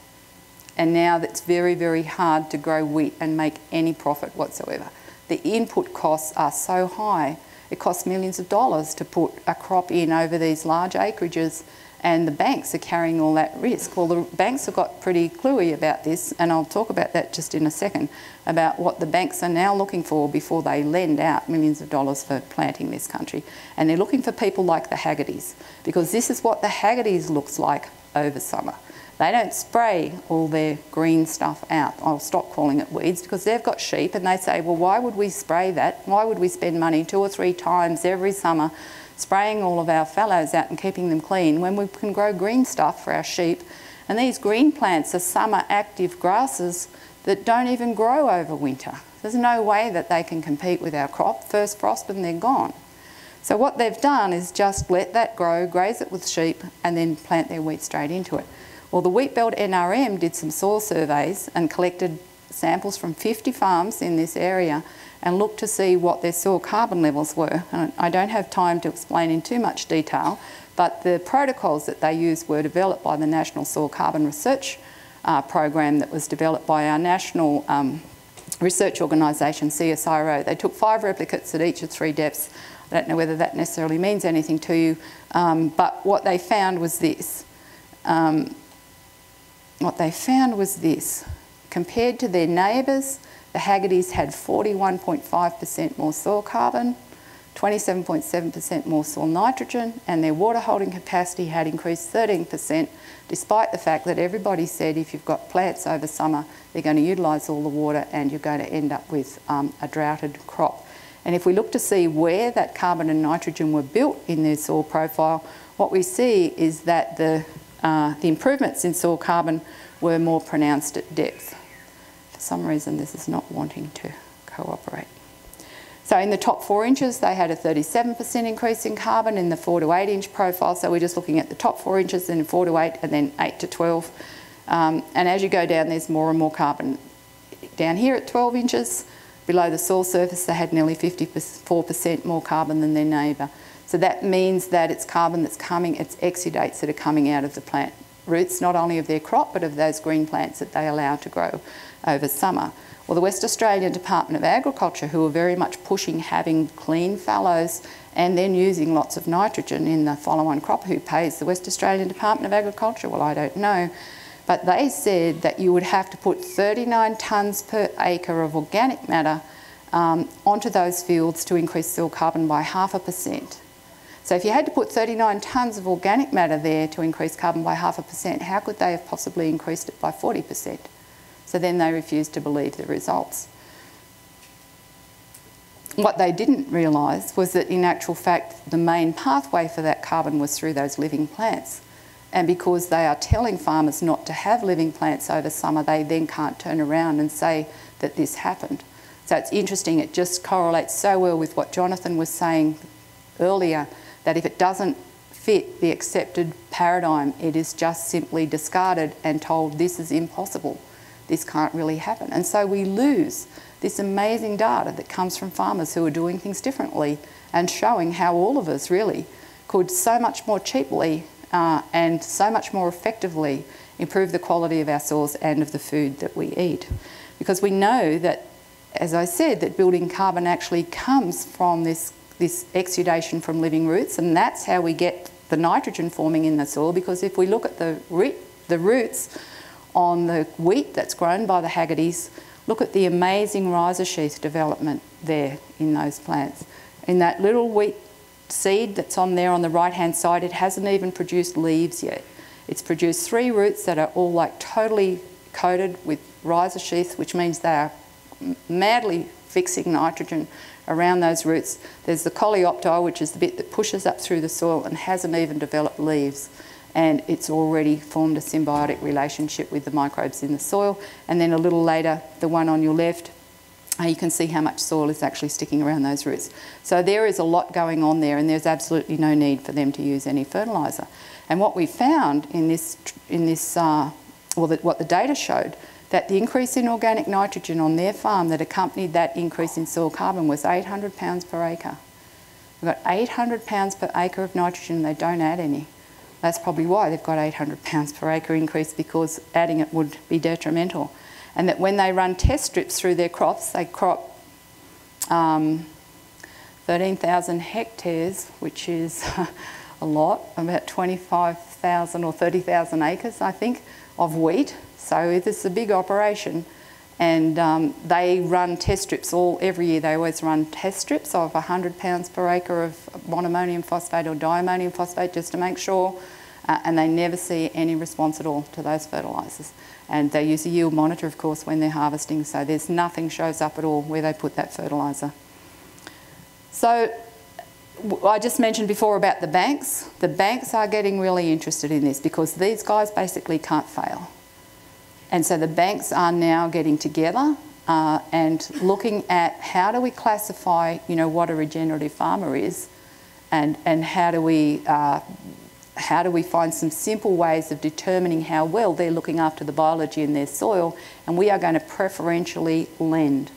And now it's very, very hard to grow wheat and make any profit whatsoever. The input costs are so high, it costs millions of dollars to put a crop in over these large acreages, and the banks are carrying all that risk. Well, the banks have got pretty cluey about this, and I'll talk about that just in a second, about what the banks are now looking for before they lend out millions of dollars for planting this country. And they're looking for people like the Haggertys, because this is what the Haggertys looks like over summer. They don't spray all their green stuff out. I'll stop calling it weeds, because they've got sheep, and they say, well, why would we spray that? Why would we spend money 2 or 3 times every summer spraying all of our fallows out and keeping them clean when we can grow green stuff for our sheep? And these green plants are summer active grasses that don't even grow over winter. There's no way that they can compete with our crop. First frost and they're gone. So what they've done is just let that grow, graze it with sheep, and then plant their wheat straight into it. Well, the Wheatbelt NRM did some soil surveys and collected samples from 50 farms in this area and looked to see what their soil carbon levels were. And I don't have time to explain in too much detail, but the protocols that they used were developed by the National Soil Carbon Research Program that was developed by our national research organisation, CSIRO. They took 5 replicates at each of 3 depths. I don't know whether that necessarily means anything to you, but what they found was this. Compared to their neighbours, the Haggertys had 41.5% more soil carbon, 27.7% more soil nitrogen, and their water holding capacity had increased 13%, despite the fact that everybody said if you've got plants over summer, they're going to utilise all the water and you're going to end up with a droughted crop. And if we look to see where that carbon and nitrogen were built in their soil profile, what we see is that the improvements in soil carbon were more pronounced at depth. For some reason, this is not wanting to cooperate. So in the top 4 inches, they had a 37% increase in carbon in the 4 to 8 inch profile. So we're just looking at the top 4 inches, then 4 to 8, and then 8 to 12. And as you go down, there's more and more carbon. Down here at 12 inches, below the soil surface, they had nearly 54% more carbon than their neighbour. So that means that it's carbon that's coming, it's exudates that are coming out of the plant roots, not only of their crop, but of those green plants that they allow to grow over summer. Well, the West Australian Department of Agriculture, who are very much pushing having clean fallows and then using lots of nitrogen in the follow-on crop, who pays the West Australian Department of Agriculture? Well, I don't know. But they said that you would have to put 39 tonnes per acre of organic matter onto those fields to increase soil carbon by 0.5%. So if you had to put 39 tonnes of organic matter there to increase carbon by 0.5%, how could they have possibly increased it by 40%? So then they refused to believe the results. What they didn't realise was that in actual fact, the main pathway for that carbon was through those living plants. And because they are telling farmers not to have living plants over summer, they then can't turn around and say that this happened. So it's interesting, it just correlates so well with what Jonathan was saying earlier, that if it doesn't fit the accepted paradigm, it is just simply discarded and told this is impossible, this can't really happen. And so we lose this amazing data that comes from farmers who are doing things differently and showing how all of us really could so much more cheaply and so much more effectively improve the quality of our soils and of the food that we eat. Because we know that, as I said, that building carbon actually comes from this exudation from living roots, and that's how we get the nitrogen forming in the soil. Because if we look at the roots on the wheat that's grown by the Haggertys, look at the amazing rhizosheath development there in those plants. In that little wheat seed that's on there on the right-hand side, it hasn't even produced leaves yet. It's produced 3 roots that are all like totally coated with rhizosheath, which means they are madly fixing nitrogen around those roots. There's the coleoptile, which is the bit that pushes up through the soil and hasn't even developed leaves. And it's already formed a symbiotic relationship with the microbes in the soil. And then a little later, the one on your left, you can see how much soil is actually sticking around those roots. So there is a lot going on there, and there's absolutely no need for them to use any fertiliser. And what we found what the data showed, that the increase in organic nitrogen on their farm that accompanied that increase in soil carbon was 800 pounds per acre. We've got 800 pounds per acre of nitrogen and they don't add any. That's probably why they've got 800 pounds per acre increase, because adding it would be detrimental. And that when they run test strips through their crops, they crop 13,000 hectares, which is a lot, about 25,000 or 30,000 acres, I think, of wheat. So this is a big operation. And they run test strips every year. They always run test strips of 100 pounds per acre of monoammonium phosphate or diammonium phosphate just to make sure. And they never see any response at all to those fertilisers. And they use a yield monitor, of course, when they're harvesting, so there's nothing shows up at all where they put that fertiliser. So I just mentioned before about the banks. The banks are getting really interested in this because these guys basically can't fail. And so the banks are now getting together and looking at how do we classify, you know, what a regenerative farmer is, and how do we find some simple ways of determining how well they're looking after the biology in their soil. And we are going to preferentially lend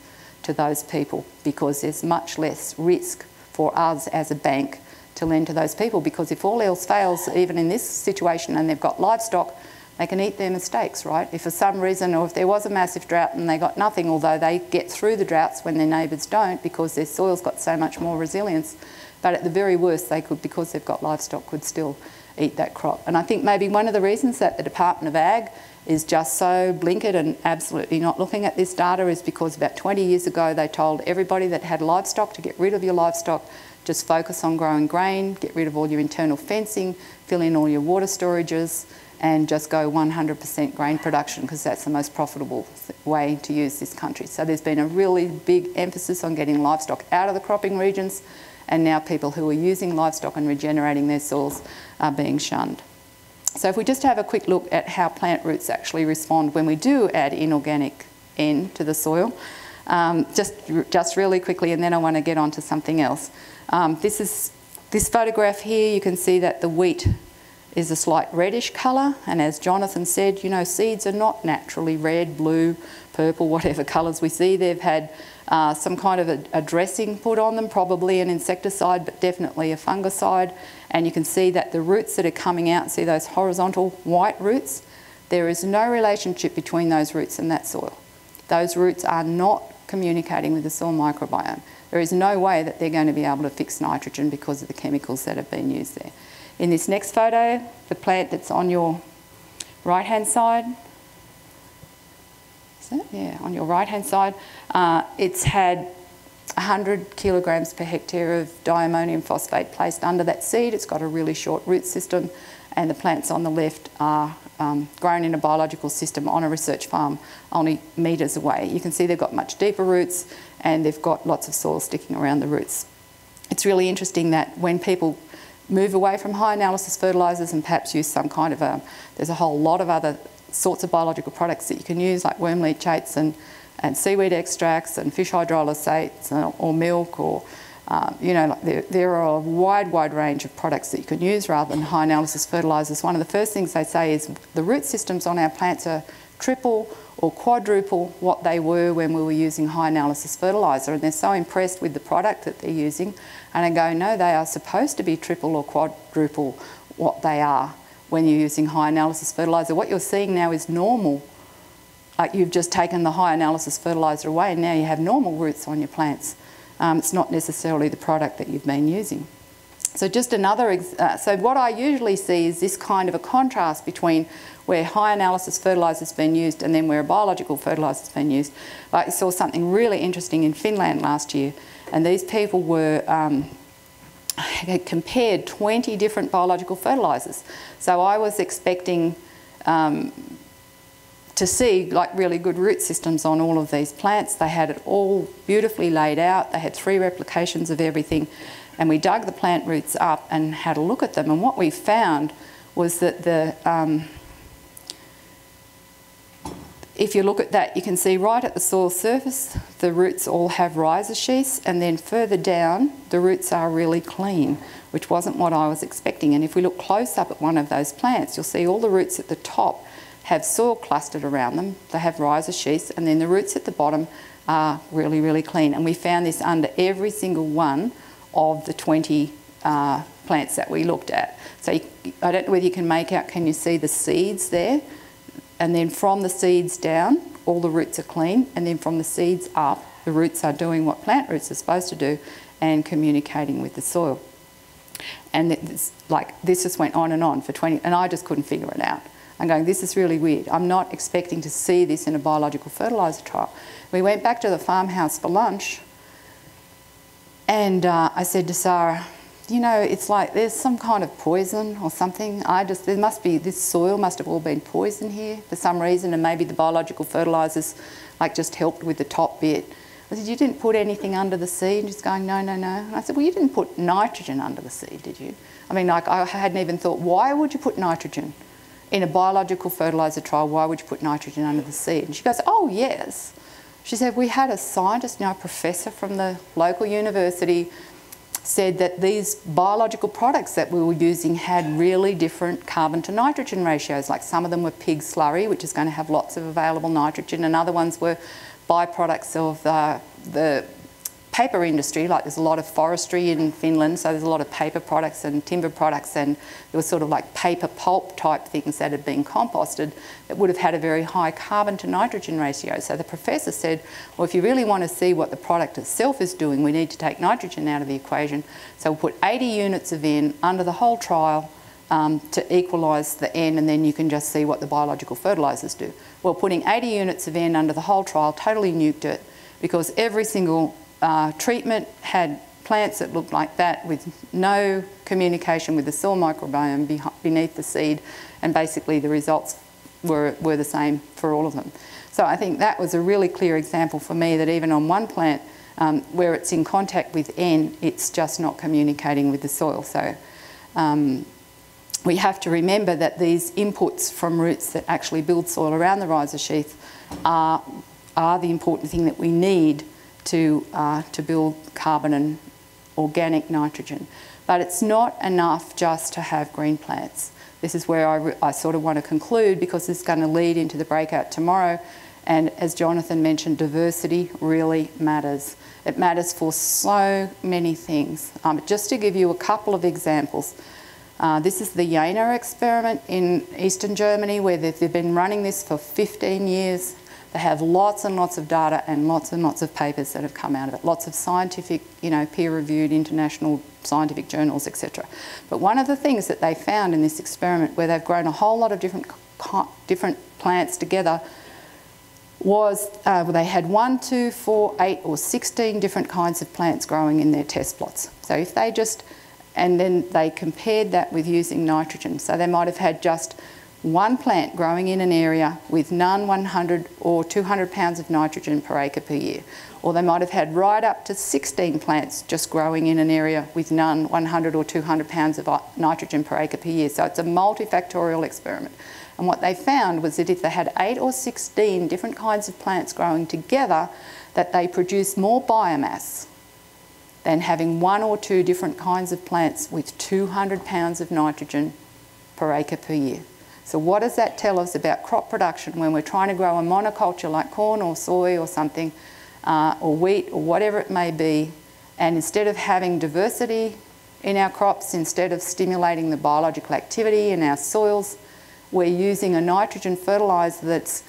to those people because there's much less risk for us as a bank to lend to those people, because if all else fails, even in this situation, and they've got livestock, they can eat their mistakes, right? If for some reason, or if there was a massive drought and they got nothing, although they get through the droughts when their neighbours don't because their soil's got so much more resilience, but at the very worst they could, because they've got livestock, could still eat that crop. And I think maybe one of the reasons that the Department of Ag is just so blinkered and absolutely not looking at this data is because about 20 years ago they told everybody that had livestock to get rid of your livestock, just focus on growing grain, get rid of all your internal fencing, fill in all your water storages, and just go 100% grain production because that's the most profitable way to use this country. So there's been a really big emphasis on getting livestock out of the cropping regions, and now people who are using livestock and regenerating their soils are being shunned. So if we just have a quick look at how plant roots actually respond when we do add inorganic N to the soil, just really quickly, and then I want to get on to something else. This photograph here, you can see that the wheat is a slight reddish colour, and as Jonathan said, you know, seeds are not naturally red, blue, purple, whatever colours we see. They've had some kind of a dressing put on them, probably an insecticide, but definitely a fungicide. And you can see that the roots that are coming out, see those horizontal white roots? There is no relationship between those roots and that soil. Those roots are not communicating with the soil microbiome. There is no way that they're going to be able to fix nitrogen because of the chemicals that have been used there. In this next photo, the plant that's on your right-hand side, is it? Yeah, on your right-hand side, it's had 100 kilograms per hectare of diammonium phosphate placed under that seed. It's got a really short root system, and the plants on the left are grown in a biological system on a research farm only metres away. You can see they've got much deeper roots and they've got lots of soil sticking around the roots. It's really interesting that when people move away from high analysis fertilisers and perhaps use some kind of there's a whole lot of other sorts of biological products that you can use, like worm leachates and seaweed extracts and fish hydrolysates or milk, or you know, like there are a wide range of products that you can use rather than high analysis fertilisers. One of the first things they say is the root systems on our plants are triple or quadruple what they were when we were using high analysis fertiliser, and they're so impressed with the product that they're using, and I go, no, they are supposed to be triple or quadruple what they are when you're using high analysis fertiliser. What you're seeing now is normal. Like you've just taken the high analysis fertiliser away and now you have normal roots on your plants. It's not necessarily the product that you've been using. So just another, so what I usually see is this kind of a contrast between where high analysis fertiliser has been used and then where a biological fertiliser has been used. I saw something really interesting in Finland last year, and these people were had compared 20 different biological fertilisers. So I was expecting to see like really good root systems on all of these plants. They had it all beautifully laid out. They had 3 replications of everything, and we dug the plant roots up and had a look at them, and what we found was that if you look at that, you can see right at the soil surface the roots all have riser sheaths, and then further down the roots are really clean, which wasn't what I was expecting. And if we look close up at one of those plants, you'll see all the roots at the top have soil clustered around them. They have riser sheaths, and then the roots at the bottom are really clean. And we found this under every single one of the 20 plants that we looked at. So I don't know whether you can make out, can you see the seeds there? And then from the seeds down, all the roots are clean, and then from the seeds up, the roots are doing what plant roots are supposed to do and communicating with the soil. And it's like, this just went on for 20, and I just couldn't figure it out. I'm going, this is really weird. I'm not expecting to see this in a biological fertiliser trial. We went back to the farmhouse for lunch, and I said to Sarah, you know, it's like there's some kind of poison or something. There must be, this soil must have all been poisoned here for some reason, and maybe the biological fertilisers like just helped with the top bit. I said, you didn't put anything under the seed? And she's going, no, no, no. And I said, well, you didn't put nitrogen under the seed, did you? I mean, like, I hadn't even thought, why would you put nitrogen? In a biological fertiliser trial, why would you put nitrogen under the seed? And she goes, oh, yes. She said, we had a scientist, you know, a professor from the local university, said that these biological products that we were using had really different carbon to nitrogen ratios. Like some of them were pig slurry, which is going to have lots of available nitrogen, and other ones were byproducts of the paper industry. Like there's a lot of forestry in Finland, so there's a lot of paper products and timber products, and there was sort of like paper pulp type things that had been composted that would have had a very high carbon to nitrogen ratio. So the professor said, well, if you really want to see what the product itself is doing, we need to take nitrogen out of the equation. So we'll put 80 units of N under the whole trial to equalise the N, and then you can just see what the biological fertilisers do. Well, putting 80 units of N under the whole trial totally nuked it, because every single treatment had plants that looked like that with no communication with the soil microbiome beneath the seed, and basically the results were the same for all of them. So I think that was a really clear example for me that even on one plant where it's in contact with N, it's just not communicating with the soil. So we have to remember that these inputs from roots that actually build soil around the rhiza sheath are the important thing that we need to build carbon and organic nitrogen. But it's not enough just to have green plants. This is where I sort of want to conclude, because this is going to lead into the breakout tomorrow. And as Jonathan mentioned, diversity really matters. It matters for so many things. Just to give you a couple of examples, this is the Dianne experiment in eastern Germany, where they've been running this for 15 years. They have lots and lots of data and lots of papers that have come out of it. Lots of scientific, you know, peer-reviewed international scientific journals, etc. But one of the things that they found in this experiment, where they've grown a whole lot of different plants together, was they had 1, 2, 4, 8 or 16 different kinds of plants growing in their test plots. So if they just, and then they compared that with using nitrogen. So they might have had just one plant growing in an area with none 100 or 200 pounds of nitrogen per acre per year. Or they might have had right up to 16 plants just growing in an area with none 100 or 200 pounds of nitrogen per acre per year. So it's a multifactorial experiment. And what they found was that if they had 8 or 16 different kinds of plants growing together, that they produced more biomass than having 1 or 2 different kinds of plants with 200 pounds of nitrogen per acre per year. So what does that tell us about crop production when we're trying to grow a monoculture like corn or soy or something, or wheat or whatever it may be, and instead of having diversity in our crops, instead of stimulating the biological activity in our soils, we're using a nitrogen fertiliser that's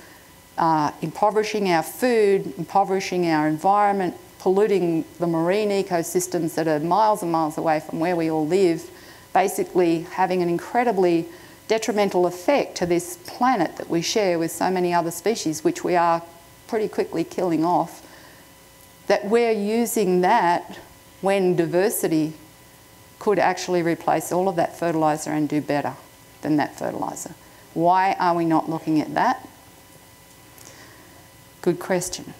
impoverishing our food, impoverishing our environment, polluting the marine ecosystems that are miles and miles away from where we all live, basically having an incredibly detrimental effect to this planet that we share with so many other species, which we are pretty quickly killing off, that we're using that when diversity could actually replace all of that fertiliser and do better than that fertiliser. Why are we not looking at that? Good question.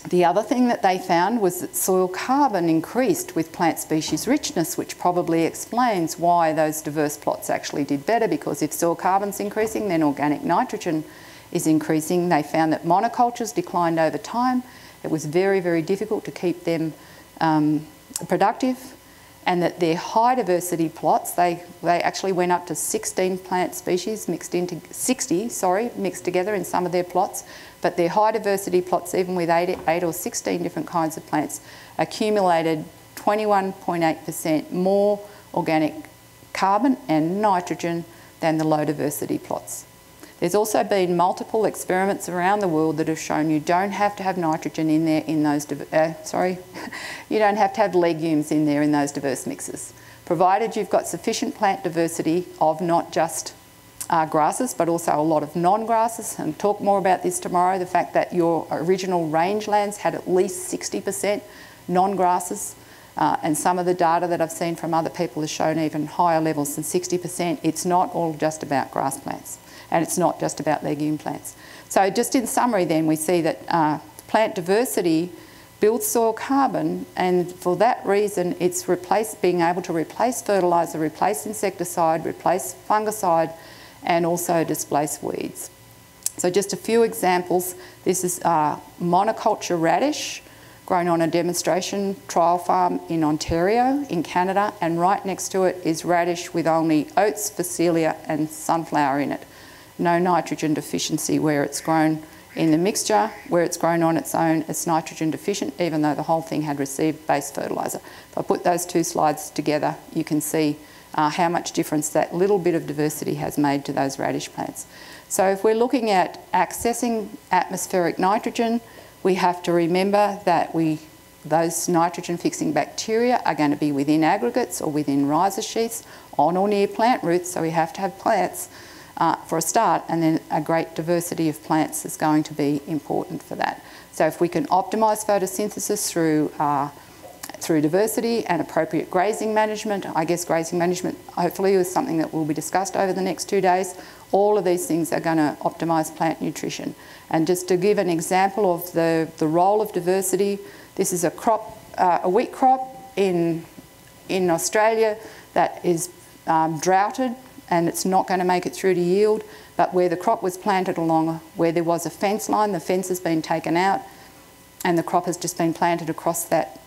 The other thing that they found was that soil carbon increased with plant species richness, which probably explains why those diverse plots actually did better, because if soil carbon's increasing, then organic nitrogen is increasing. They found that monocultures declined over time. It was very, very difficult to keep them productive, and that their high diversity plots, they actually went up to 16 plant species mixed into 60, mixed together in some of their plots. But their high diversity plots, even with 8 or 16 different kinds of plants, accumulated 21.8% more organic carbon and nitrogen than the low diversity plots. There's also been multiple experiments around the world that have shown you don't have to have nitrogen in there in those, you don't have to have legumes in there in those diverse mixes. provided you've got sufficient plant diversity of not just grasses, but also a lot of non-grasses, and talk more about this tomorrow, the fact that your original rangelands had at least 60% non-grasses, and some of the data that I've seen from other people has shown even higher levels than 60%. It's not all just about grass plants, and it's not just about legume plants. So just in summary then, we see that plant diversity builds soil carbon, and for that reason it's being able to replace fertiliser, replace insecticide, replace fungicide, and also displace weeds. So just a few examples. This is monoculture radish grown on a demonstration trial farm in Ontario in Canada, and right next to it is radish with only oats, phacelia and sunflower in it. No nitrogen deficiency where it's grown in the mixture. Where it's grown on its own, it's nitrogen deficient, even though the whole thing had received base fertiliser. If I put those two slides together, you can see how much difference that little bit of diversity has made to those radish plants. So if we're looking at accessing atmospheric nitrogen, we have to remember that those nitrogen-fixing bacteria are going to be within aggregates or within riser sheaths on or near plant roots, so we have to have plants for a start, and then a great diversity of plants is going to be important for that. So if we can optimise photosynthesis through diversity and appropriate grazing management, I guess grazing management hopefully is something that will be discussed over the next 2 days, all of these things are going to optimise plant nutrition. And just to give an example of the role of diversity, this is a wheat crop in Australia that is droughted, and it's not going to make it through to yield, but where the crop was planted along where there was a fence line, the fence has been taken out and the crop has just been planted across that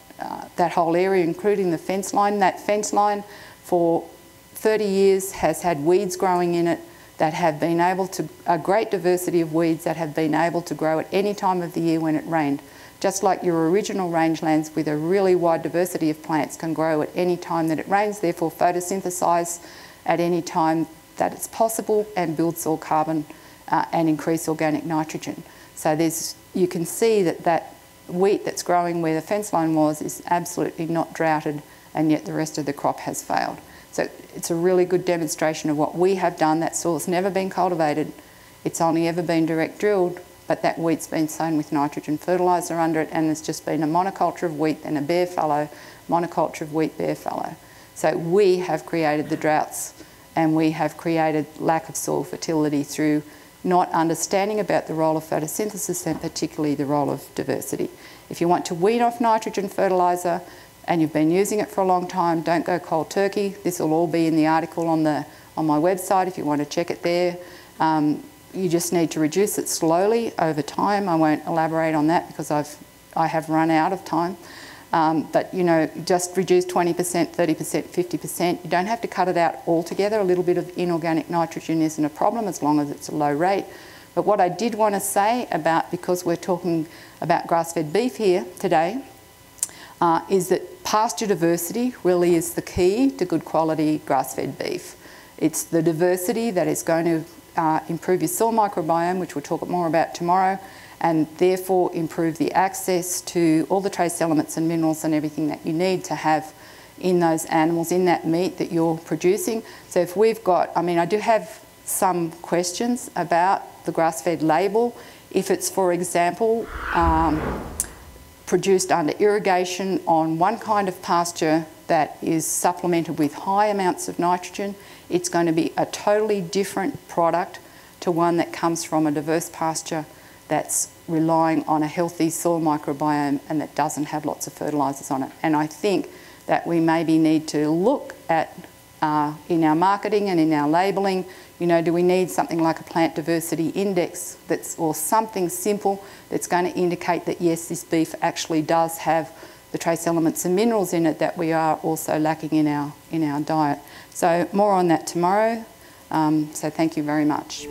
whole area, including the fence line. That fence line for 30 years has had weeds growing in it that have been able to, a great diversity of weeds that have been able to grow at any time of the year when it rained. Just like your original rangelands with a really wide diversity of plants can grow at any time that it rains, therefore photosynthesise at any time that it's possible and build soil carbon and increase organic nitrogen. So you can see that wheat that's growing where the fence line was is absolutely not droughted, and yet the rest of the crop has failed. So it's a really good demonstration of what we have done. That soil's never been cultivated, it's only ever been direct drilled, but that wheat's been sown with nitrogen fertiliser under it, and it's just been a monoculture of wheat and a bare fallow, monoculture of wheat, bare fallow. So we have created the droughts, and we have created lack of soil fertility through not understanding about the role of photosynthesis and particularly the role of diversity. If you want to wean off nitrogen fertiliser and you've been using it for a long time, don't go cold turkey. This will all be in the article on my website if you want to check it there. You just need to reduce it slowly over time. I won't elaborate on that because I have run out of time. But just reduce 20%, 30%, 50%. You don't have to cut it out altogether. A little bit of inorganic nitrogen isn't a problem as long as it's a low rate. But what I did want to say about, because we're talking about grass-fed beef here today, is that pasture diversity really is the key to good quality grass-fed beef. It's the diversity that is going to improve your soil microbiome, which we'll talk more about tomorrow, and therefore improve the access to all the trace elements and minerals and everything that you need to have in those animals, in that meat that you're producing. So if we've got, I do have some questions about the grass-fed label. If it's, for example, produced under irrigation on one kind of pasture that is supplemented with high amounts of nitrogen, it's going to be a totally different product to one that comes from a diverse pasture that's relying on a healthy soil microbiome and that doesn't have lots of fertilisers on it. And I think that we maybe need to look at, in our marketing and in our labelling, do we need something like a plant diversity index or something simple that's going to indicate that yes, this beef actually does have the trace elements and minerals in it that we are also lacking in our diet. So more on that tomorrow. So thank you very much.